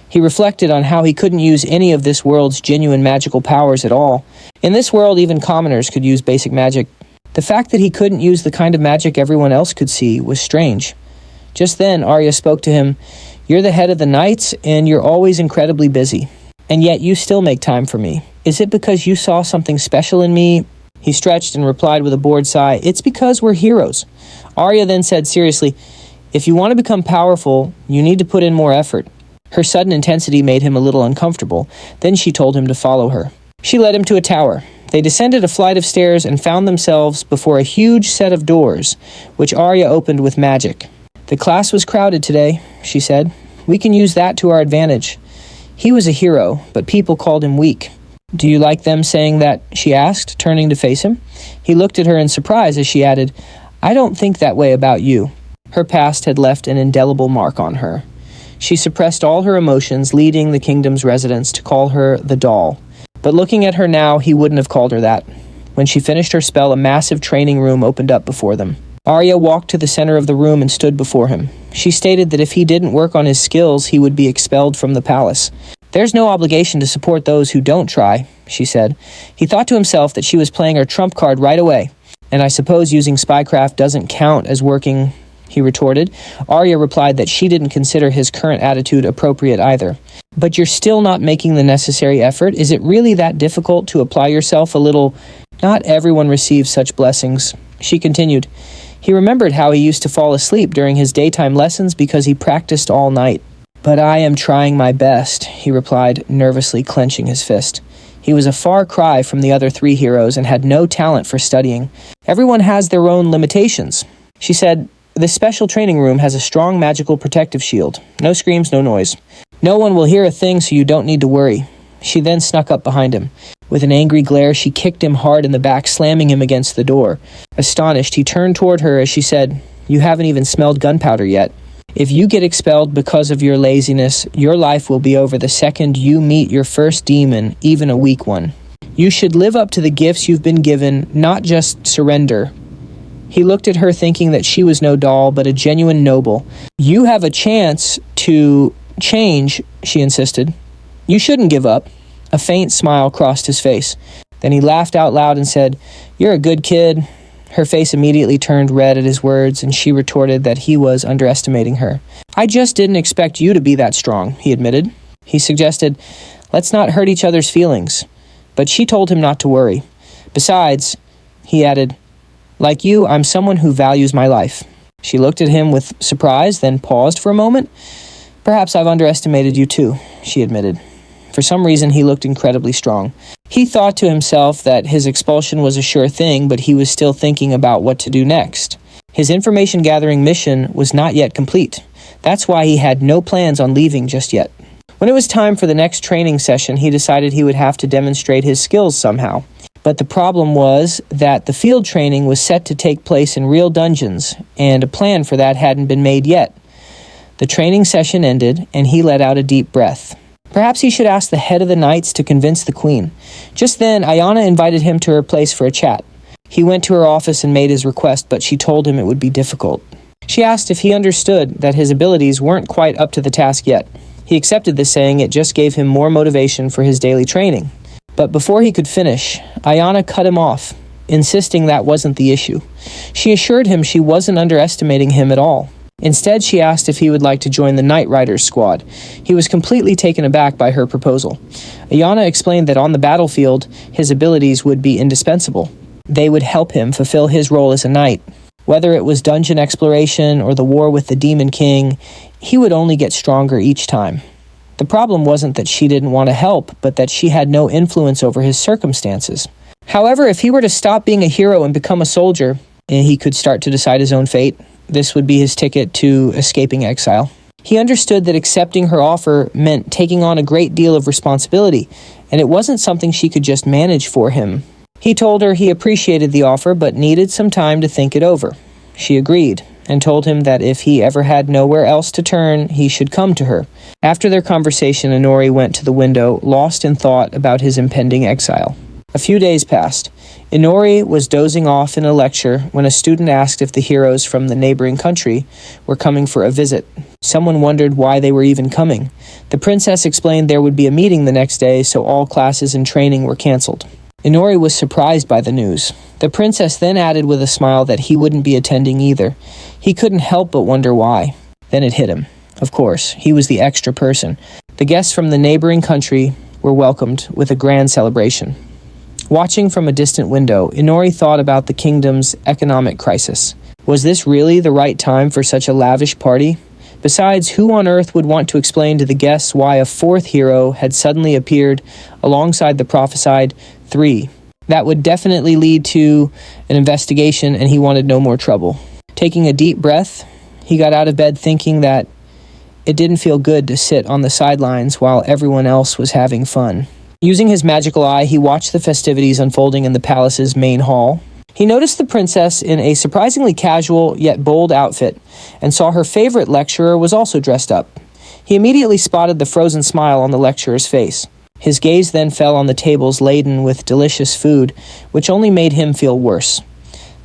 He reflected on how he couldn't use any of this world's genuine magical powers at all. In this world, even commoners could use basic magic. The fact that he couldn't use the kind of magic everyone else could see was strange. Just then, Arya spoke to him. "You're the head of the knights, and you're always incredibly busy. And yet you still make time for me. Is it because you saw something special in me?" He stretched and replied with a bored sigh, "It's because we're heroes." Arya then said seriously, "If you want to become powerful, you need to put in more effort." Her sudden intensity made him a little uncomfortable. Then she told him to follow her. She led him to a tower. They descended a flight of stairs and found themselves before a huge set of doors, which Arya opened with magic. "The class was crowded today," she said. "We can use that to our advantage." He was a hero, but people called him weak. "Do you like them saying that?" she asked, turning to face him. He looked at her in surprise as she added, "I don't think that way about you." Her past had left an indelible mark on her. She suppressed all her emotions, leading the kingdom's residents to call her the doll. But looking at her now, he wouldn't have called her that. When she finished her spell, a massive training room opened up before them. Arya walked to the center of the room and stood before him. She stated that if he didn't work on his skills, he would be expelled from the palace. "There's no obligation to support those who don't try," she said. He thought to himself that she was playing her trump card right away. "And I suppose using spycraft doesn't count as working," he retorted. Arya replied that she didn't consider his current attitude appropriate either. "But you're still not making the necessary effort. Is it really that difficult to apply yourself a little? Not everyone receives such blessings," she continued. He remembered how he used to fall asleep during his daytime lessons because he practiced all night. "But I am trying my best," he replied, nervously clenching his fist. He was a far cry from the other 3 heroes and had no talent for studying. "Everyone has their own limitations," she said. "This special training room has a strong magical protective shield. No screams, no noise. No one will hear a thing, so you don't need to worry." She then snuck up behind him. With an angry glare, she kicked him hard in the back, slamming him against the door. Astonished, he turned toward her as she said, "You haven't even smelled gunpowder yet. If you get expelled because of your laziness, your life will be over the second you meet your first demon, even a weak one. You should live up to the gifts you've been given, not just surrender." He looked at her thinking that she was no doll, but a genuine noble. "You have a chance to change," she insisted. "You shouldn't give up." A faint smile crossed his face. Then he laughed out loud and said, "You're a good kid." Her face immediately turned red at his words, and she retorted that he was underestimating her. "I just didn't expect you to be that strong," he admitted. He suggested, "Let's not hurt each other's feelings." But she told him not to worry. "Besides," he added, "like you, I'm someone who values my life." She looked at him with surprise, then paused for a moment. "Perhaps I've underestimated you too," she admitted. For some reason, he looked incredibly strong. He thought to himself that his expulsion was a sure thing, but he was still thinking about what to do next. His information-gathering mission was not yet complete. That's why he had no plans on leaving just yet. When it was time for the next training session, he decided he would have to demonstrate his skills somehow. But the problem was that the field training was set to take place in real dungeons, and a plan for that hadn't been made yet. The training session ended, and he let out a deep breath. Perhaps he should ask the head of the knights to convince the queen. Just then, Ayana invited him to her place for a chat. He went to her office and made his request, but she told him it would be difficult. She asked if he understood that his abilities weren't quite up to the task yet. He accepted this, saying it just gave him more motivation for his daily training. But before he could finish, Ayana cut him off, insisting that wasn't the issue. She assured him she wasn't underestimating him at all. Instead, she asked if he would like to join the Night Riders squad. He was completely taken aback by her proposal. Ayana explained that on the battlefield, his abilities would be indispensable. They would help him fulfill his role as a knight. Whether it was dungeon exploration or the war with the Demon King, he would only get stronger each time. The problem wasn't that she didn't want to help, but that she had no influence over his circumstances. However, if he were to stop being a hero and become a soldier, he could start to decide his own fate. This would be his ticket to escaping exile. He understood that accepting her offer meant taking on a great deal of responsibility, and it wasn't something she could just manage for him. He told her he appreciated the offer but needed some time to think it over. She agreed, and told him that if he ever had nowhere else to turn, he should come to her. After their conversation, Inori went to the window, lost in thought about his impending exile. A few days passed. Inori was dozing off in a lecture when a student asked if the heroes from the neighboring country were coming for a visit. Someone wondered why they were even coming. The princess explained there would be a meeting the next day, so all classes and training were canceled. Inori was surprised by the news. The princess then added with a smile that he wouldn't be attending either. He couldn't help but wonder why. Then it hit him. Of course, he was the extra person. The guests from the neighboring country were welcomed with a grand celebration. Watching from a distant window, Inori thought about the kingdom's economic crisis. Was this really the right time for such a lavish party? Besides, who on earth would want to explain to the guests why a fourth hero had suddenly appeared alongside the prophesied 3? That would definitely lead to an investigation, and he wanted no more trouble. Taking a deep breath, he got out of bed thinking that it didn't feel good to sit on the sidelines while everyone else was having fun. Using his magical eye, he watched the festivities unfolding in the palace's main hall. He noticed the princess in a surprisingly casual yet bold outfit, and saw her favorite lecturer was also dressed up. He immediately spotted the frozen smile on the lecturer's face. His gaze then fell on the tables laden with delicious food, which only made him feel worse.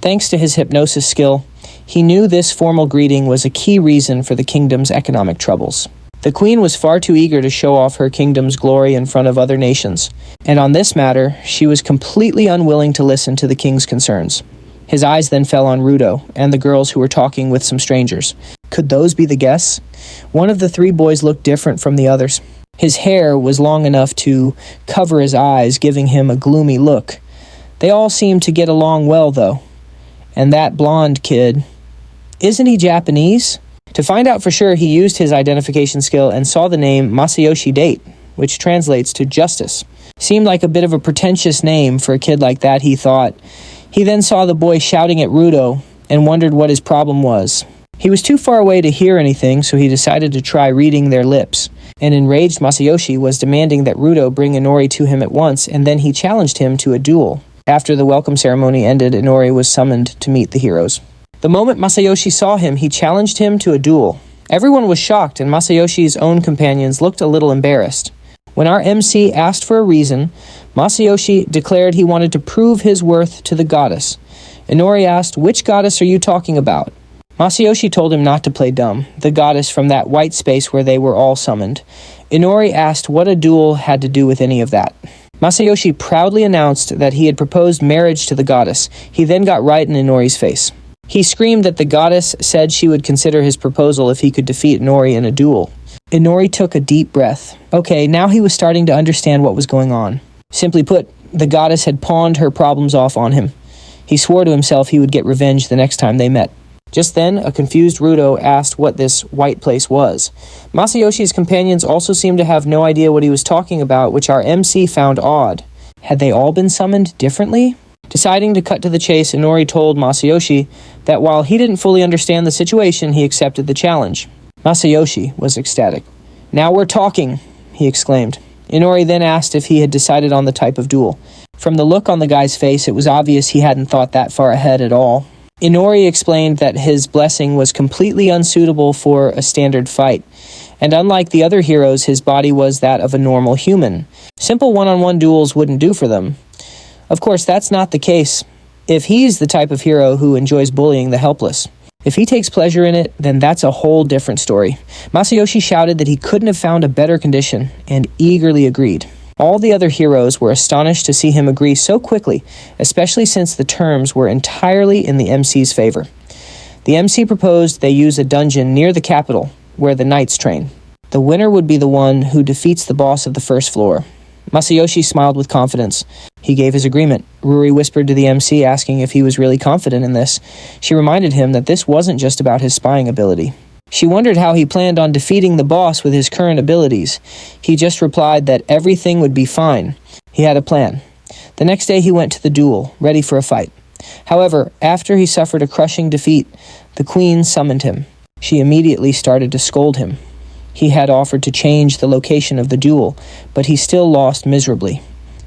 Thanks to his hypnosis skill, he knew this formal greeting was a key reason for the kingdom's economic troubles. The queen was far too eager to show off her kingdom's glory in front of other nations, and on this matter, she was completely unwilling to listen to the king's concerns. His eyes then fell on Rudo and the girls who were talking with some strangers. Could those be the guests? One of the 3 boys looked different from the others. His hair was long enough to cover his eyes, giving him a gloomy look. They all seemed to get along well, though. And that blonde kid, isn't he Japanese? To find out for sure, he used his identification skill and saw the name Masayoshi Date, which translates to justice. Seemed like a bit of a pretentious name for a kid like that, he thought. He then saw the boy shouting at Rudo and wondered what his problem was. He was too far away to hear anything, so he decided to try reading their lips. An enraged Masayoshi was demanding that Rudo bring Inori to him at once, and then he challenged him to a duel. After the welcome ceremony ended, Inori was summoned to meet the heroes. The moment Masayoshi saw him, he challenged him to a duel. Everyone was shocked, and Masayoshi's own companions looked a little embarrassed. When our MC asked for a reason, Masayoshi declared he wanted to prove his worth to the goddess. Inori asked, "Which goddess are you talking about?" Masayoshi told him not to play dumb, the goddess from that white space where they were all summoned. Inori asked what a duel had to do with any of that. Masayoshi proudly announced that he had proposed marriage to the goddess. He then got right in Inori's face. He screamed that the goddess said she would consider his proposal if he could defeat Inori in a duel. Inori took a deep breath. Okay, now he was starting to understand what was going on. Simply put, the goddess had pawned her problems off on him. He swore to himself he would get revenge the next time they met. Just then, a confused Rudo asked what this white place was. Masayoshi's companions also seemed to have no idea what he was talking about, which our MC found odd. Had they all been summoned differently? Deciding to cut to the chase, Inori told Masayoshi that while he didn't fully understand the situation, he accepted the challenge. Masayoshi was ecstatic. "Now we're talking," he exclaimed. Inori then asked if he had decided on the type of duel. From the look on the guy's face, it was obvious he hadn't thought that far ahead at all. Inori explained that his blessing was completely unsuitable for a standard fight, and unlike the other heroes, his body was that of a normal human. Simple one-on-one duels wouldn't do for them. Of course, that's not the case if he's the type of hero who enjoys bullying the helpless. If he takes pleasure in it, then that's a whole different story. Masayoshi shouted that he couldn't have found a better condition, and eagerly agreed. All the other heroes were astonished to see him agree so quickly, especially since the terms were entirely in the MC's favor. The MC proposed they use a dungeon near the capital, where the knights train. The winner would be the one who defeats the boss of the first floor. Masayoshi smiled with confidence. He gave his agreement. Ruri whispered to the MC, asking if he was really confident in this. She reminded him that this wasn't just about his spying ability. She wondered how he planned on defeating the boss with his current abilities. He just replied that everything would be fine. He had a plan. The next day he went to the duel, ready for a fight. However, after he suffered a crushing defeat, the queen summoned him. She immediately started to scold him. He had offered to change the location of the duel, but he still lost miserably.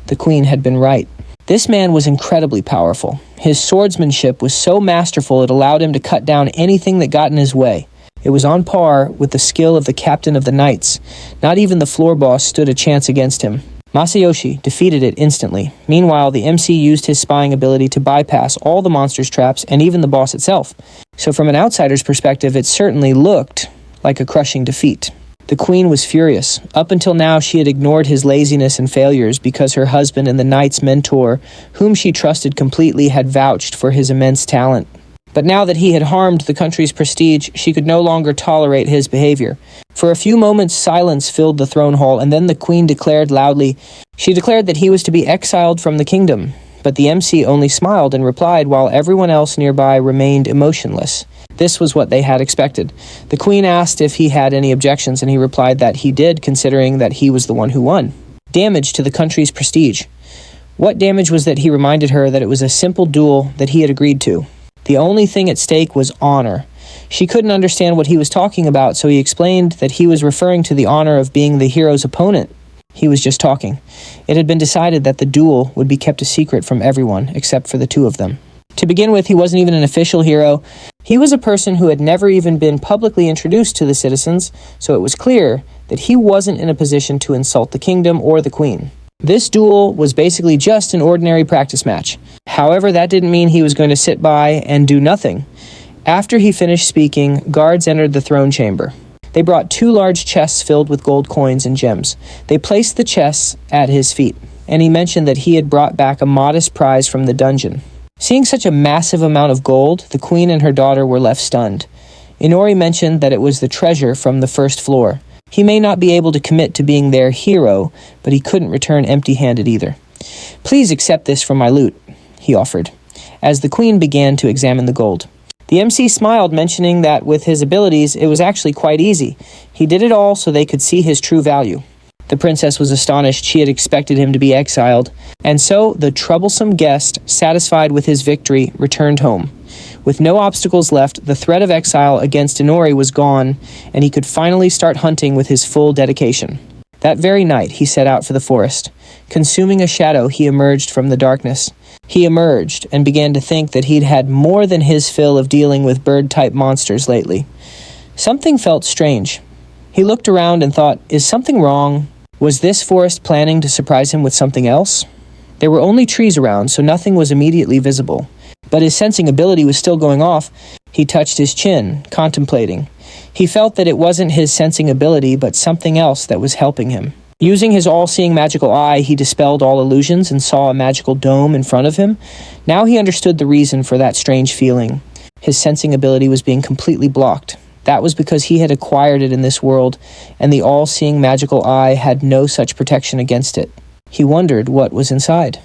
The queen had been right. This man was incredibly powerful. His swordsmanship was so masterful it allowed him to cut down anything that got in his way. It was on par with the skill of the captain of the knights. Not even the floor boss stood a chance against him. Masayoshi defeated it instantly. Meanwhile, the MC used his spying ability to bypass all the monster's traps and even the boss itself. So from an outsider's perspective, it certainly looked like a crushing defeat. The queen was furious. Up until now, she had ignored his laziness and failures because her husband and the knight's mentor, whom she trusted completely, had vouched for his immense talent. But now that he had harmed the country's prestige, she could no longer tolerate his behavior. For a few moments, silence filled the throne hall, and then the queen declared loudly, she declared that he was to be exiled from the kingdom. But the MC only smiled and replied while everyone else nearby remained emotionless. This was what they had expected. The queen asked if he had any objections, and he replied that he did, considering that he was the one who won. Damage to the country's prestige. What damage was that he reminded her that it was a simple duel that he had agreed to. The only thing at stake was honor. She couldn't understand what he was talking about, so he explained that he was referring to the honor of being the hero's opponent. He was just talking. It had been decided that the duel would be kept a secret from everyone, except for the two of them. To begin with, he wasn't even an official hero. He was a person who had never even been publicly introduced to the citizens, so it was clear that he wasn't in a position to insult the kingdom or the queen. This duel was basically just an ordinary practice match. However, that didn't mean he was going to sit by and do nothing. After he finished speaking, guards entered the throne chamber. They brought 2 large chests filled with gold coins and gems. They placed the chests at his feet, and he mentioned that he had brought back a modest prize from the dungeon. Seeing such a massive amount of gold, the queen and her daughter were left stunned. Inori mentioned that it was the treasure from the first floor. He may not be able to commit to being their hero, but he couldn't return empty-handed either. "Please accept this from my loot," he offered, as the queen began to examine the gold. The MC smiled, mentioning that with his abilities, it was actually quite easy. He did it all so they could see his true value. The princess was astonished. She had expected him to be exiled. And so the troublesome guest, satisfied with his victory, returned home. With no obstacles left, the threat of exile against Inori was gone, and he could finally start hunting with his full dedication. That very night, he set out for the forest. Consuming a shadow, he emerged from the darkness. He emerged and began to think that he'd had more than his fill of dealing with bird-type monsters lately. Something felt strange. He looked around and thought, is something wrong? Was this forest planning to surprise him with something else? There were only trees around, so nothing was immediately visible. But his sensing ability was still going off. He touched his chin, contemplating. He felt that it wasn't his sensing ability, but something else that was helping him. Using his all-seeing magical eye, he dispelled all illusions and saw a magical dome in front of him. Now he understood the reason for that strange feeling. His sensing ability was being completely blocked. That was because he had acquired it in this world, and the all-seeing magical eye had no such protection against it. He wondered what was inside.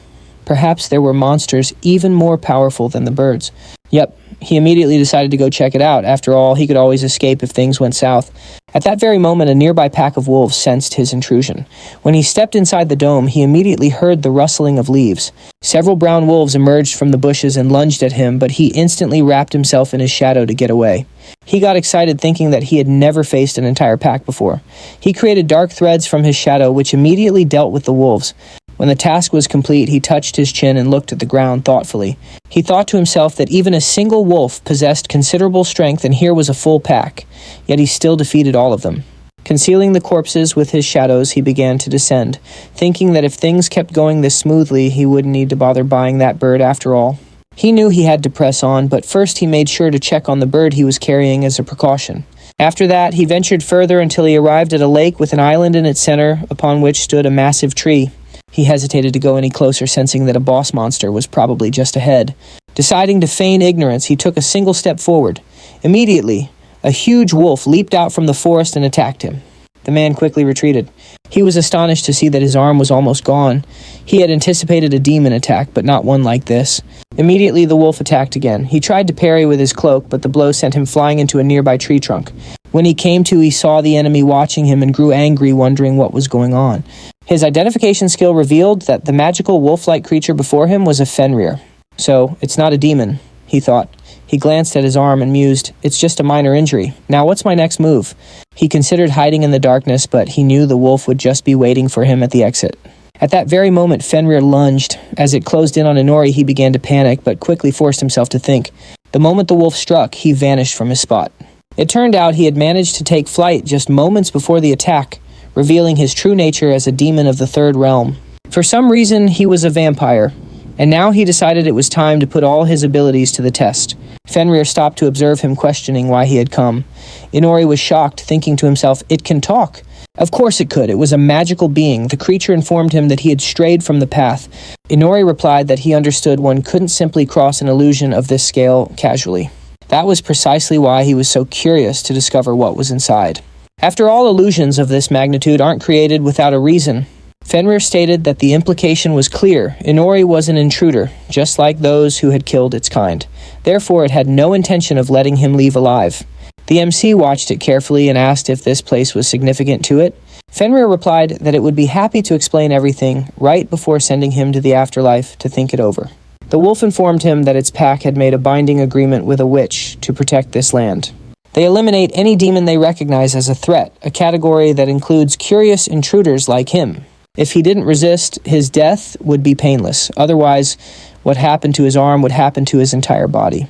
Perhaps there were monsters even more powerful than the birds. Yep, he immediately decided to go check it out. After all, he could always escape if things went south. At that very moment, a nearby pack of wolves sensed his intrusion. When he stepped inside the dome, he immediately heard the rustling of leaves. Several brown wolves emerged from the bushes and lunged at him, but he instantly wrapped himself in his shadow to get away. He got excited thinking that he had never faced an entire pack before. He created dark threads from his shadow, which immediately dealt with the wolves. When the task was complete, he touched his chin and looked at the ground thoughtfully. He thought to himself that even a single wolf possessed considerable strength, and here was a full pack. Yet he still defeated all of them. Concealing the corpses with his shadows, he began to descend, thinking that if things kept going this smoothly, he wouldn't need to bother buying that bird after all. He knew he had to press on, but first he made sure to check on the bird he was carrying as a precaution. After that, he ventured further until he arrived at a lake with an island in its center, upon which stood a massive tree. He hesitated to go any closer, sensing that a boss monster was probably just ahead. Deciding to feign ignorance, he took a single step forward. Immediately, a huge wolf leaped out from the forest and attacked him. The man quickly retreated. He was astonished to see that his arm was almost gone. He had anticipated a demon attack, but not one like this. Immediately, the wolf attacked again. He tried to parry with his cloak, but the blow sent him flying into a nearby tree trunk. When he came to, he saw the enemy watching him and grew angry, wondering what was going on. His identification skill revealed that the magical wolf-like creature before him was a Fenrir. So, it's not a demon, he thought. He glanced at his arm and mused, it's just a minor injury. Now what's my next move? He considered hiding in the darkness, but he knew the wolf would just be waiting for him at the exit. At that very moment, Fenrir lunged. As it closed in on Inori, he began to panic, but quickly forced himself to think. The moment the wolf struck, he vanished from his spot. It turned out he had managed to take flight just moments before the attack, revealing his true nature as a demon of the third realm. For some reason, he was a vampire, and now he decided it was time to put all his abilities to the test. Fenrir stopped to observe him, questioning why he had come. Inori was shocked, thinking to himself, it can talk. Of course it could. It was a magical being. The creature informed him that he had strayed from the path. Inori replied that he understood one couldn't simply cross an illusion of this scale casually. That was precisely why he was so curious to discover what was inside. After all, illusions of this magnitude aren't created without a reason. Fenrir stated that the implication was clear. Inori was an intruder, just like those who had killed its kind. Therefore, it had no intention of letting him leave alive. The MC watched it carefully and asked if this place was significant to it. Fenrir replied that it would be happy to explain everything right before sending him to the afterlife to think it over. The wolf informed him that its pack had made a binding agreement with a witch to protect this land. They eliminate any demon they recognize as a threat, a category that includes curious intruders like him. If he didn't resist, his death would be painless. Otherwise, what happened to his arm would happen to his entire body.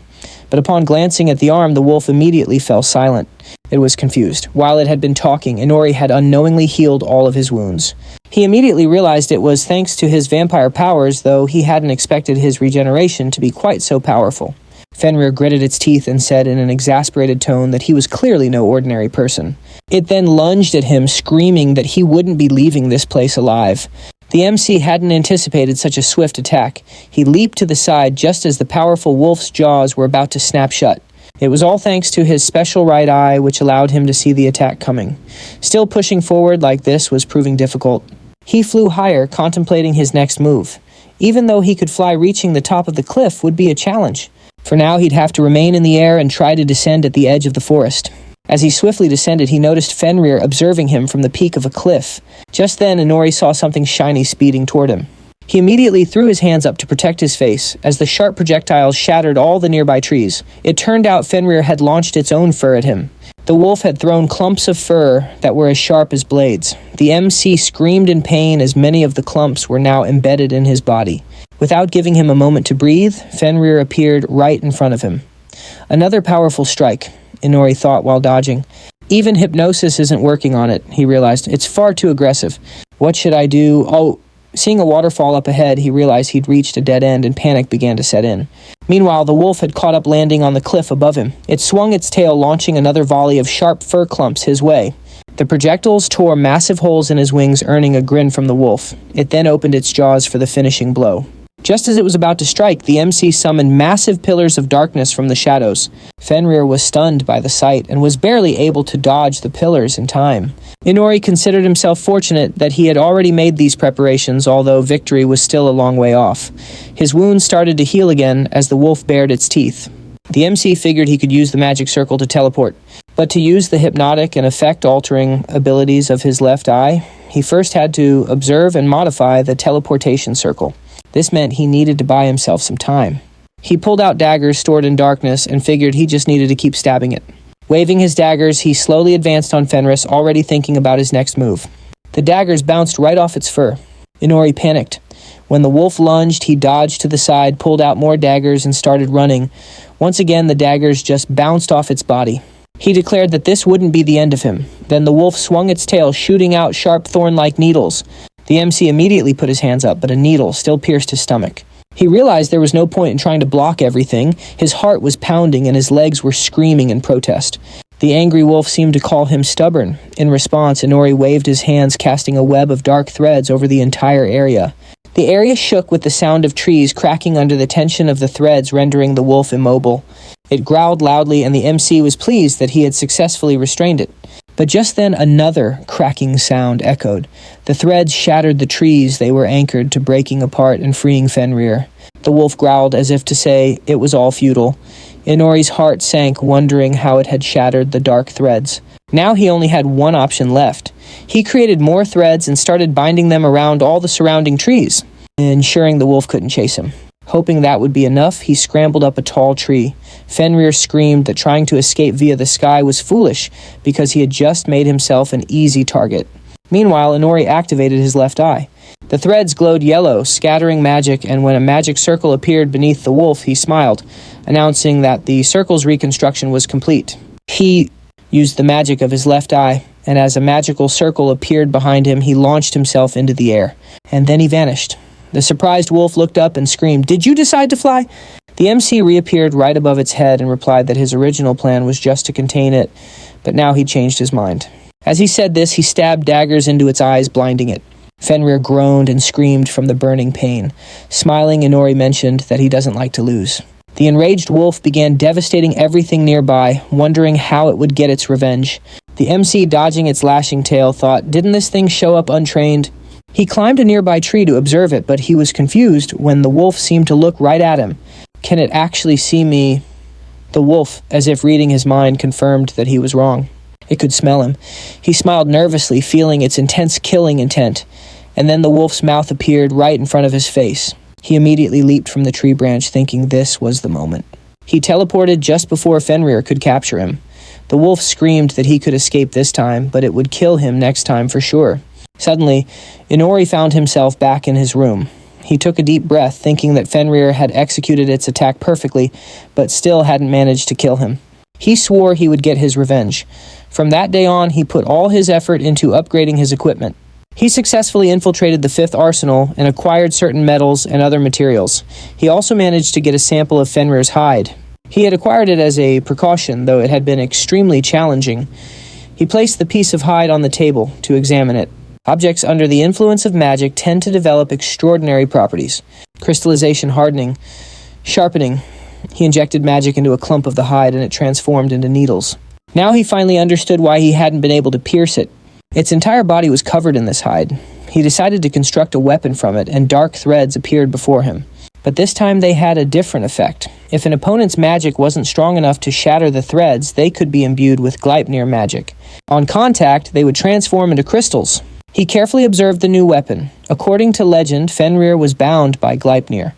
But upon glancing at the arm, the wolf immediately fell silent. It was confused. While it had been talking, Inori had unknowingly healed all of his wounds. He immediately realized it was thanks to his vampire powers, though he hadn't expected his regeneration to be quite so powerful. Fenrir gritted its teeth and said in an exasperated tone that he was clearly no ordinary person. It then lunged at him, screaming that he wouldn't be leaving this place alive. The MC hadn't anticipated such a swift attack. He leaped to the side just as the powerful wolf's jaws were about to snap shut. It was all thanks to his special right eye, which allowed him to see the attack coming. Still pushing forward like this was proving difficult. He flew higher, contemplating his next move. Even though he could fly, reaching the top of the cliff would be a challenge. For now, he'd have to remain in the air and try to descend at the edge of the forest. As he swiftly descended, he noticed Fenrir observing him from the peak of a cliff. Just then, Inori saw something shiny speeding toward him. He immediately threw his hands up to protect his face as the sharp projectiles shattered all the nearby trees. It turned out Fenrir had launched its own fur at him. The wolf had thrown clumps of fur that were as sharp as blades. The MC screamed in pain as many of the clumps were now embedded in his body. Without giving him a moment to breathe, Fenrir appeared right in front of him. Another powerful strike, Inori thought while dodging. Even hypnosis isn't working on it, he realized. It's far too aggressive. What should I do? Oh, seeing a waterfall up ahead, he realized he'd reached a dead end and panic began to set in. Meanwhile, the wolf had caught up landing on the cliff above him. It swung its tail, launching another volley of sharp fur clumps his way. The projectiles tore massive holes in his wings, earning a grin from the wolf. It then opened its jaws for the finishing blow. Just as it was about to strike, the MC summoned massive pillars of darkness from the shadows. Fenrir was stunned by the sight and was barely able to dodge the pillars in time. Inori considered himself fortunate that he had already made these preparations, although victory was still a long way off. His wounds started to heal again as the wolf bared its teeth. The MC figured he could use the magic circle to teleport, but to use the hypnotic and effect-altering abilities of his left eye, he first had to observe and modify the teleportation circle. This meant he needed to buy himself some time. He pulled out daggers stored in darkness and figured he just needed to keep stabbing it. Waving his daggers, he slowly advanced on Fenris, already thinking about his next move. The daggers bounced right off its fur. Inori panicked. When the wolf lunged, he dodged to the side, pulled out more daggers, and started running. Once again, the daggers just bounced off its body. He declared that this wouldn't be the end of him. Then the wolf swung its tail, shooting out sharp thorn-like needles. The MC immediately put his hands up, but a needle still pierced his stomach. He realized there was no point in trying to block everything. His heart was pounding and his legs were screaming in protest. The angry wolf seemed to call him stubborn. In response, Inori waved his hands, casting a web of dark threads over the entire area. The area shook with the sound of trees cracking under the tension of the threads, rendering the wolf immobile. It growled loudly, and the MC was pleased that he had successfully restrained it. But just then another cracking sound echoed. The threads shattered the trees they were anchored to, breaking apart and freeing Fenrir. The wolf growled as if to say it was all futile. Inori's heart sank, wondering how it had shattered the dark threads. Now he only had one option left. He created more threads and started binding them around all the surrounding trees, ensuring the wolf couldn't chase him. Hoping that would be enough, he scrambled up a tall tree. Fenrir screamed that trying to escape via the sky was foolish because he had just made himself an easy target. Meanwhile, Inori activated his left eye. The threads glowed yellow, scattering magic, and when a magic circle appeared beneath the wolf, he smiled, announcing that the circle's reconstruction was complete. He used the magic of his left eye, and as a magical circle appeared behind him, he launched himself into the air. And then he vanished. The surprised wolf looked up and screamed, "Did you decide to fly?" The MC reappeared right above its head and replied that his original plan was just to contain it, but now he changed his mind. As he said this, he stabbed daggers into its eyes, blinding it. Fenrir groaned and screamed from the burning pain. Smiling, Inori mentioned that he doesn't like to lose. The enraged wolf began devastating everything nearby, wondering how it would get its revenge. The MC, dodging its lashing tail, thought, "Didn't this thing show up untrained?" He climbed a nearby tree to observe it, but he was confused when the wolf seemed to look right at him. "Can it actually see me?" The wolf, as if reading his mind, confirmed that he was wrong. It could smell him. He smiled nervously, feeling its intense killing intent. And then the wolf's mouth appeared right in front of his face. He immediately leaped from the tree branch, thinking this was the moment. He teleported just before Fenrir could capture him. The wolf screamed that he could escape this time, but it would kill him next time for sure. Suddenly, Inori found himself back in his room. He took a deep breath, thinking that Fenrir had executed its attack perfectly, but still hadn't managed to kill him. He swore he would get his revenge. From that day on, he put all his effort into upgrading his equipment. He successfully infiltrated the 5th Arsenal and acquired certain metals and other materials. He also managed to get a sample of Fenrir's hide. He had acquired it as a precaution, though it had been extremely challenging. He placed the piece of hide on the table to examine it. Objects under the influence of magic tend to develop extraordinary properties. Crystallization, hardening, sharpening. He injected magic into a clump of the hide and it transformed into needles. Now he finally understood why he hadn't been able to pierce it. Its entire body was covered in this hide. He decided to construct a weapon from it, and dark threads appeared before him. But this time they had a different effect. If an opponent's magic wasn't strong enough to shatter the threads, they could be imbued with Gleipnir magic. On contact, they would transform into crystals. He carefully observed the new weapon. According to legend, Fenrir was bound by Gleipnir.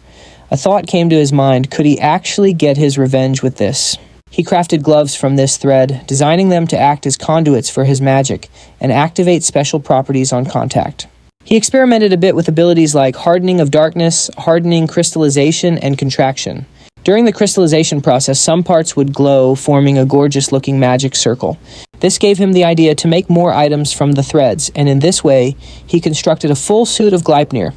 A thought came to his mind: could he actually get his revenge with this? He crafted gloves from this thread, designing them to act as conduits for his magic and activate special properties on contact. He experimented a bit with abilities like hardening of darkness, hardening crystallization, and contraction. During the crystallization process, some parts would glow, forming a gorgeous-looking magic circle. This gave him the idea to make more items from the threads, and in this way, he constructed a full suit of Gleipnir.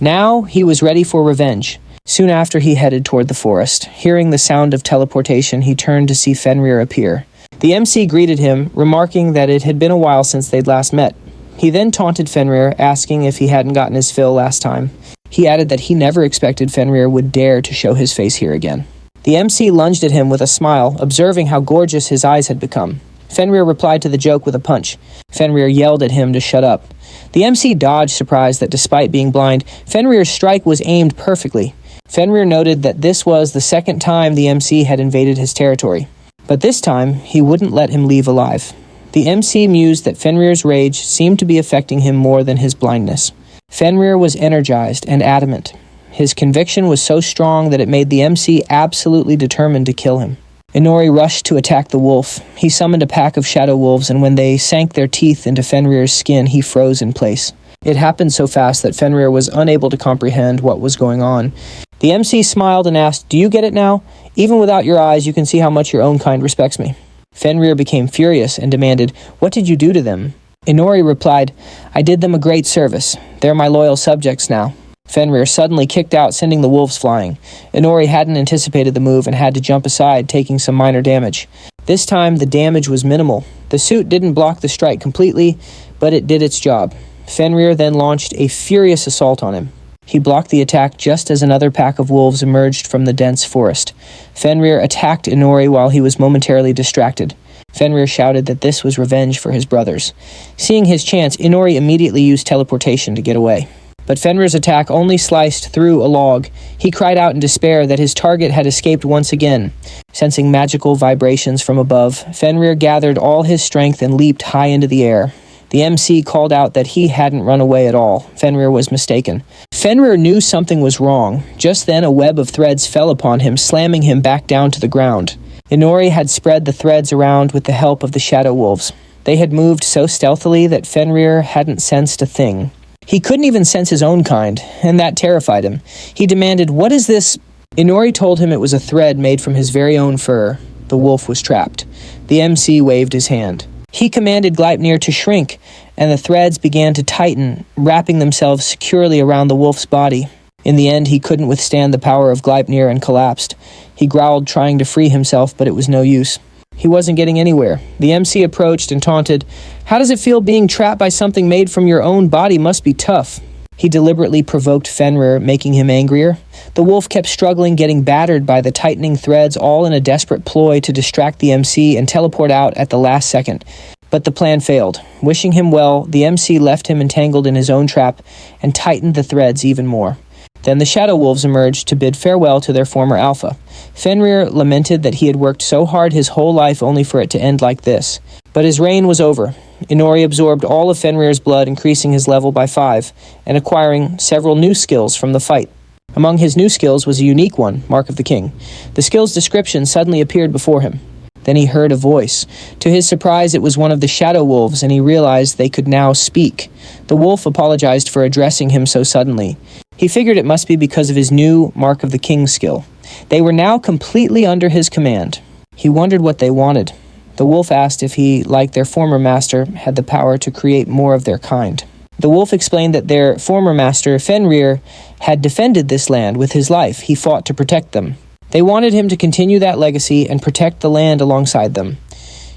Now, he was ready for revenge. Soon after, he headed toward the forest. Hearing the sound of teleportation, he turned to see Fenrir appear. The MC greeted him, remarking that it had been a while since they'd last met. He then taunted Fenrir, asking if he hadn't gotten his fill last time. He added that he never expected Fenrir would dare to show his face here again. The MC lunged at him with a smile, observing how gorgeous his eyes had become. Fenrir replied to the joke with a punch. Fenrir yelled at him to shut up. The MC dodged, surprised that despite being blind, Fenrir's strike was aimed perfectly. Fenrir noted that this was the second time the MC had invaded his territory. But this time, he wouldn't let him leave alive. The MC mused that Fenrir's rage seemed to be affecting him more than his blindness. Fenrir was energized and adamant. His conviction was so strong that it made the MC absolutely determined to kill him. Inori rushed to attack the wolf. He summoned a pack of shadow wolves, and when they sank their teeth into Fenrir's skin, he froze in place. It happened so fast that Fenrir was unable to comprehend what was going on. The MC smiled and asked, "Do you get it now? Even without your eyes, you can see how much your own kind respects me." Fenrir became furious and demanded, "What did you do to them?" Inori replied, "I did them a great service. They're my loyal subjects now." Fenrir suddenly kicked out, sending the wolves flying. Inori hadn't anticipated the move and had to jump aside, taking some minor damage. This time, the damage was minimal. The suit didn't block the strike completely, but it did its job. Fenrir then launched a furious assault on him. He blocked the attack just as another pack of wolves emerged from the dense forest. Fenrir attacked Inori while he was momentarily distracted. Fenrir shouted that this was revenge for his brothers. Seeing his chance, Inori immediately used teleportation to get away. But Fenrir's attack only sliced through a log. He cried out in despair that his target had escaped once again. Sensing magical vibrations from above, Fenrir gathered all his strength and leaped high into the air. The MC called out that he hadn't run away at all. Fenrir was mistaken. Fenrir knew something was wrong. Just then, a web of threads fell upon him, slamming him back down to the ground. Inori had spread the threads around with the help of the shadow wolves. They had moved so stealthily that Fenrir hadn't sensed a thing. He couldn't even sense his own kind, and that terrified him. He demanded, "What is this?" Inori told him it was a thread made from his very own fur. The wolf was trapped. The MC waved his hand. He commanded Gleipnir to shrink, and the threads began to tighten, wrapping themselves securely around the wolf's body. In the end, he couldn't withstand the power of Gleipnir and collapsed. He growled, trying to free himself, but it was no use. He wasn't getting anywhere. The MC approached and taunted, "How does it feel being trapped by something made from your own body? Must be tough." He deliberately provoked Fenrir, making him angrier. The wolf kept struggling, getting battered by the tightening threads, all in a desperate ploy to distract the MC and teleport out at the last second. But the plan failed. Wishing him well, the MC left him entangled in his own trap and tightened the threads even more. Then the shadow wolves emerged to bid farewell to their former alpha. Fenrir lamented that he had worked so hard his whole life only for it to end like this. But his reign was over. Inori absorbed all of Fenrir's blood, increasing his level by 5, and acquiring several new skills from the fight. Among his new skills was a unique one, Mark of the King. The skill's description suddenly appeared before him. Then he heard a voice. To his surprise, it was one of the shadow wolves, and he realized they could now speak. The wolf apologized for addressing him so suddenly. He figured it must be because of his new Mark of the King skill. They were now completely under his command. He wondered what they wanted. The wolf asked if he, like their former master, had the power to create more of their kind. The wolf explained that their former master, Fenrir, had defended this land with his life. He fought to protect them. They wanted him to continue that legacy and protect the land alongside them.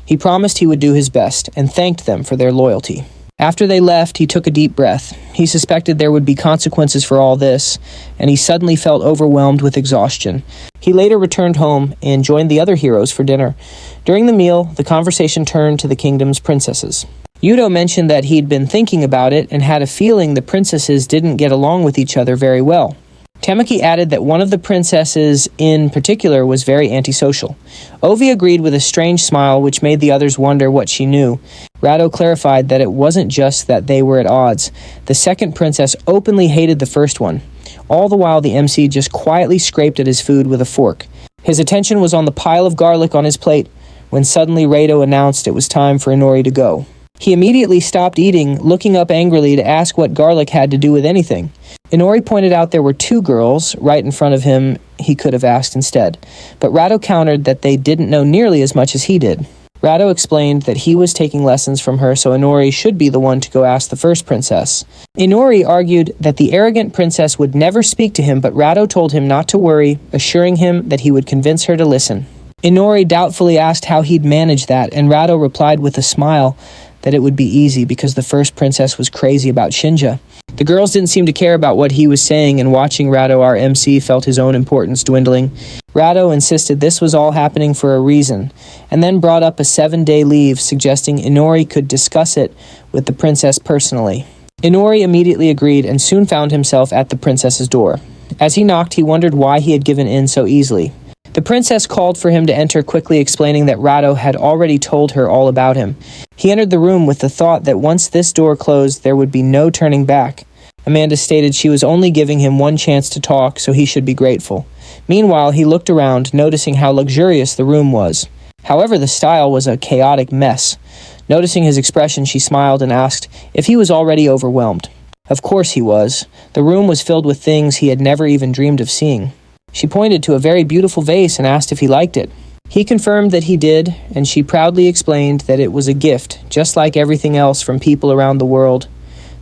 He promised he would do his best and thanked them for their loyalty. After they left, he took a deep breath. He suspected there would be consequences for all this, and he suddenly felt overwhelmed with exhaustion. He later returned home and joined the other heroes for dinner. During the meal, the conversation turned to the kingdom's princesses. Yudo mentioned that he'd been thinking about it and had a feeling the princesses didn't get along with each other very well. Tamaki added that one of the princesses in particular was very antisocial. Ovi agreed with a strange smile which made the others wonder what she knew. Rado clarified that it wasn't just that they were at odds. The second princess openly hated the first one. All the while the MC just quietly scraped at his food with a fork. His attention was on the pile of garlic on his plate when suddenly Rado announced it was time for Inori to go. He immediately stopped eating, looking up angrily to ask what garlic had to do with anything. Inori pointed out there were 2 girls right in front of him he could have asked instead, but Rado countered that they didn't know nearly as much as he did. Rado explained that he was taking lessons from her, so Inori should be the one to go ask the first princess. Inori argued that the arrogant princess would never speak to him, but Rado told him not to worry, assuring him that he would convince her to listen. Inori doubtfully asked how he'd manage that, and Rado replied with a smile that it would be easy because the first princess was crazy about Shinja. The girls didn't seem to care about what he was saying, and watching Rado, our MC, felt his own importance dwindling. Rado insisted this was all happening for a reason, and then brought up a 7-day leave, suggesting Inori could discuss it with the princess personally. Inori immediately agreed and soon found himself at the princess's door. As he knocked, he wondered why he had given in so easily. The princess called for him to enter, quickly explaining that Rado had already told her all about him. He entered the room with the thought that once this door closed, there would be no turning back. Amanda stated she was only giving him one chance to talk, so he should be grateful. Meanwhile, he looked around, noticing how luxurious the room was. However, the style was a chaotic mess. Noticing his expression, she smiled and asked if he was already overwhelmed. Of course he was. The room was filled with things he had never even dreamed of seeing. She pointed to a very beautiful vase and asked if he liked it. He confirmed that he did, and she proudly explained that it was a gift, just like everything else from people around the world.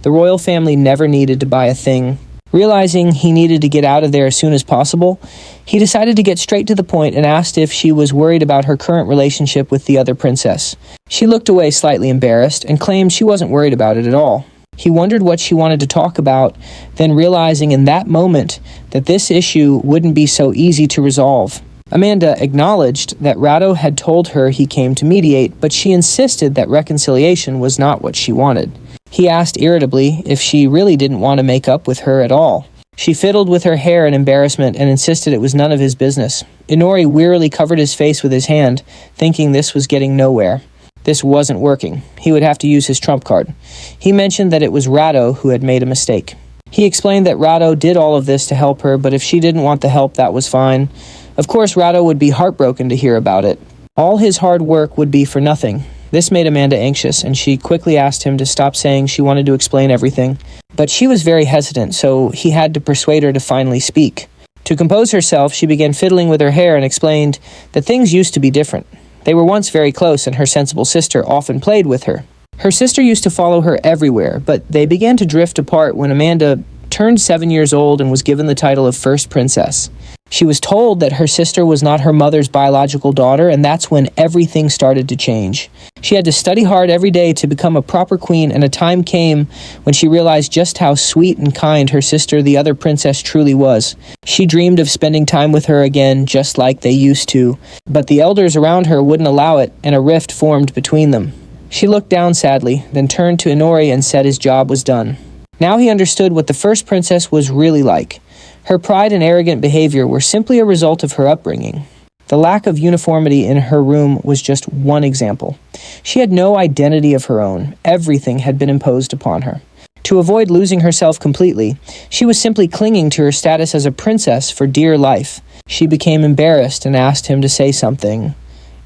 The royal family never needed to buy a thing. Realizing he needed to get out of there as soon as possible, he decided to get straight to the point and asked if she was worried about her current relationship with the other princess. She looked away slightly embarrassed and claimed she wasn't worried about it at all. He wondered what she wanted to talk about, then realizing in that moment that this issue wouldn't be so easy to resolve. Amanda acknowledged that Rado had told her he came to mediate, but she insisted that reconciliation was not what she wanted. He asked irritably if she really didn't want to make up with her at all. She fiddled with her hair in embarrassment and insisted it was none of his business. Inori wearily covered his face with his hand, thinking this was getting nowhere. This wasn't working. He would have to use his trump card. He mentioned that it was Rado who had made a mistake. He explained that Rado did all of this to help her, but if she didn't want the help, that was fine. Of course, Rado would be heartbroken to hear about it. All his hard work would be for nothing. This made Amanda anxious, and she quickly asked him to stop saying she wanted to explain everything. But she was very hesitant, so he had to persuade her to finally speak. To compose herself, she began fiddling with her hair and explained that things used to be different. They were once very close, and her sensible sister often played with her. Her sister used to follow her everywhere, but they began to drift apart when Amanda turned 7 years old and was given the title of First Princess. She was told that her sister was not her mother's biological daughter, and that's when everything started to change. She had to study hard every day to become a proper queen, and a time came when she realized just how sweet and kind her sister, the other princess, truly was. She dreamed of spending time with her again, just like they used to, but the elders around her wouldn't allow it, and a rift formed between them. She looked down sadly, then turned to Inori and said his job was done. Now he understood what the first princess was really like. Her pride and arrogant behavior were simply a result of her upbringing. The lack of uniformity in her room was just one example. She had no identity of her own. Everything had been imposed upon her. To avoid losing herself completely, she was simply clinging to her status as a princess for dear life. She became embarrassed and asked him to say something.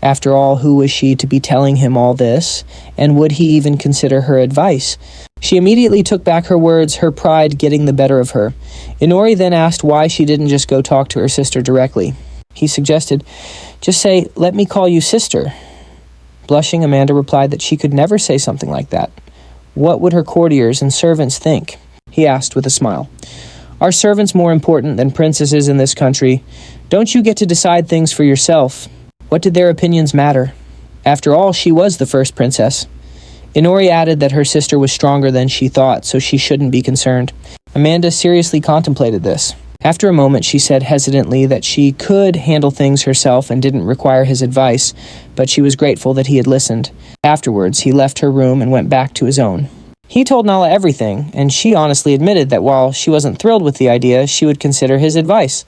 After all, who was she to be telling him all this? And would he even consider her advice? She immediately took back her words, her pride getting the better of her. Inori then asked why she didn't just go talk to her sister directly. He suggested, "Just say, 'Let me call you sister.'" Blushing, Amanda replied that she could never say something like that. What would her courtiers and servants think? He asked with a smile. "Are servants more important than princesses in this country? Don't you get to decide things for yourself? What did their opinions matter? After all, she was the first princess." Inori added that her sister was stronger than she thought, so she shouldn't be concerned. Amanda seriously contemplated this. After a moment, she said hesitantly that she could handle things herself and didn't require his advice, but she was grateful that he had listened. Afterwards, he left her room and went back to his own. He told Nala everything, and she honestly admitted that while she wasn't thrilled with the idea, she would consider his advice.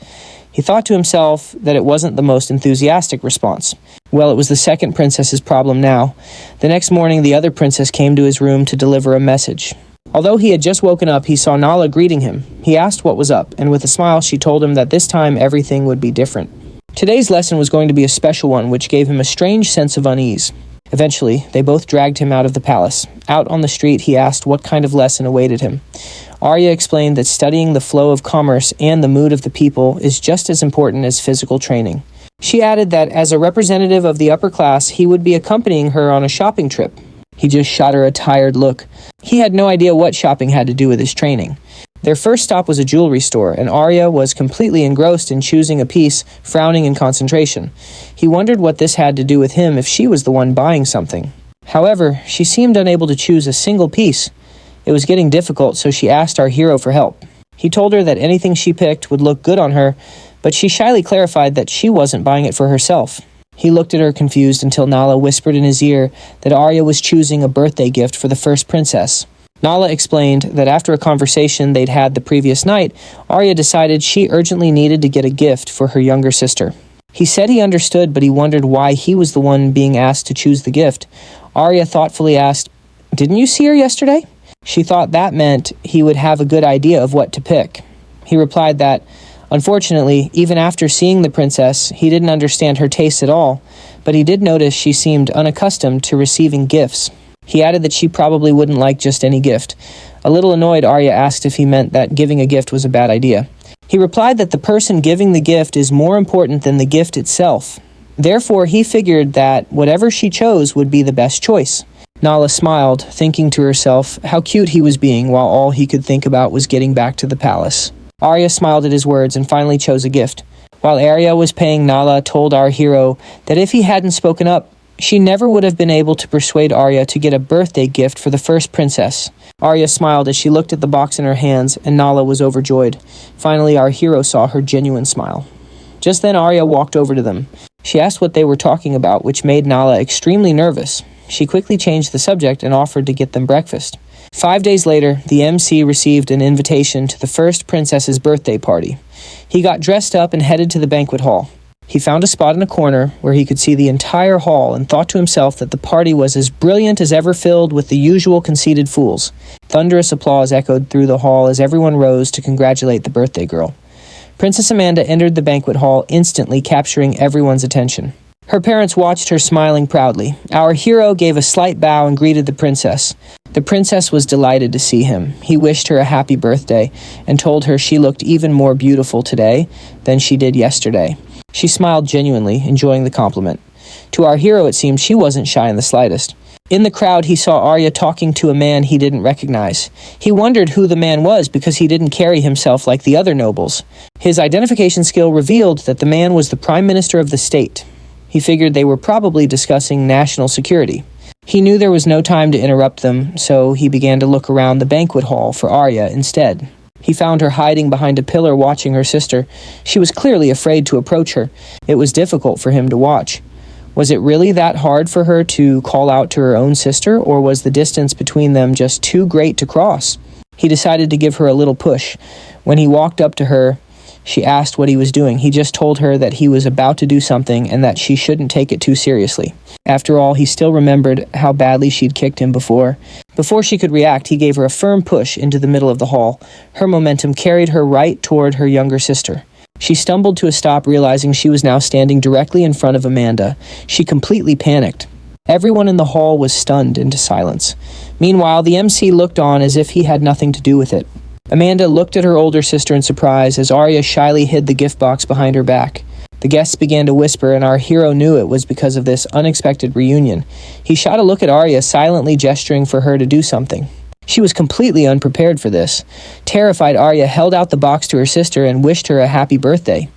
He thought to himself that it wasn't the most enthusiastic response. Well, it was the second princess's problem now. The next morning, the other princess came to his room to deliver a message. Although he had just woken up, he saw Nala greeting him. He asked what was up, and with a smile, she told him that this time everything would be different. Today's lesson was going to be a special one, which gave him a strange sense of unease. Eventually, they both dragged him out of the palace. Out on the street, he asked what kind of lesson awaited him. Arya explained that studying the flow of commerce and the mood of the people is just as important as physical training. She added that as a representative of the upper class, he would be accompanying her on a shopping trip. He just shot her a tired look. He had no idea what shopping had to do with his training. Their first stop was a jewelry store, and Arya was completely engrossed in choosing a piece, frowning in concentration. He wondered what this had to do with him if she was the one buying something. However, she seemed unable to choose a single piece. It was getting difficult, so she asked our hero for help. He told her that anything she picked would look good on her, but she shyly clarified that she wasn't buying it for herself. He looked at her confused until Nala whispered in his ear that Arya was choosing a birthday gift for the first princess. Nala explained that after a conversation they'd had the previous night, Arya decided she urgently needed to get a gift for her younger sister. He said he understood, but he wondered why he was the one being asked to choose the gift. Arya thoughtfully asked, "Didn't you see her yesterday?" She thought that meant he would have a good idea of what to pick. He replied that, unfortunately, even after seeing the princess, he didn't understand her tastes at all, but he did notice she seemed unaccustomed to receiving gifts. He added that she probably wouldn't like just any gift. A little annoyed, Arya asked if he meant that giving a gift was a bad idea. He replied that the person giving the gift is more important than the gift itself. Therefore, he figured that whatever she chose would be the best choice. Nala smiled, thinking to herself how cute he was being while all he could think about was getting back to the palace. Arya smiled at his words and finally chose a gift. While Arya was paying, Nala told our hero that if he hadn't spoken up, she never would have been able to persuade Arya to get a birthday gift for the first princess. Arya smiled as she looked at the box in her hands, and Nala was overjoyed. Finally, our hero saw her genuine smile. Just then, Arya walked over to them. She asked what they were talking about, which made Nala extremely nervous. She quickly changed the subject and offered to get them breakfast. 5 days later, the MC received an invitation to the first princess's birthday party. He got dressed up and headed to the banquet hall. He found a spot in a corner where he could see the entire hall and thought to himself that the party was as brilliant as ever, filled with the usual conceited fools. Thunderous applause echoed through the hall as everyone rose to congratulate the birthday girl. Princess Amanda entered the banquet hall, instantly capturing everyone's attention. Her parents watched her smiling proudly. Our hero gave a slight bow and greeted the princess. The princess was delighted to see him. He wished her a happy birthday and told her she looked even more beautiful today than she did yesterday. She smiled genuinely, enjoying the compliment. To our hero, it seemed she wasn't shy in the slightest. In the crowd, he saw Arya talking to a man he didn't recognize. He wondered who the man was because he didn't carry himself like the other nobles. His identification skill revealed that the man was the Prime Minister of the state. He figured they were probably discussing national security. He knew there was no time to interrupt them, so he began to look around the banquet hall for Arya instead. He found her hiding behind a pillar watching her sister. She was clearly afraid to approach her. It was difficult for him to watch. Was it really that hard for her to call out to her own sister, or was the distance between them just too great to cross? He decided to give her a little push. When he walked up to her, she asked what he was doing. He just told her that he was about to do something and that she shouldn't take it too seriously. After all, he still remembered how badly she'd kicked him before. Before she could react, he gave her a firm push into the middle of the hall. Her momentum carried her right toward her younger sister. She stumbled to a stop, realizing she was now standing directly in front of Amanda. She completely panicked. Everyone in the hall was stunned into silence. Meanwhile, the MC looked on as if he had nothing to do with it. Amanda looked at her older sister in surprise as Arya shyly hid the gift box behind her back. The guests began to whisper, and our hero knew it was because of this unexpected reunion. He shot a look at Arya, silently gesturing for her to do something. She was completely unprepared for this. Terrified, Arya held out the box to her sister and wished her a happy birthday.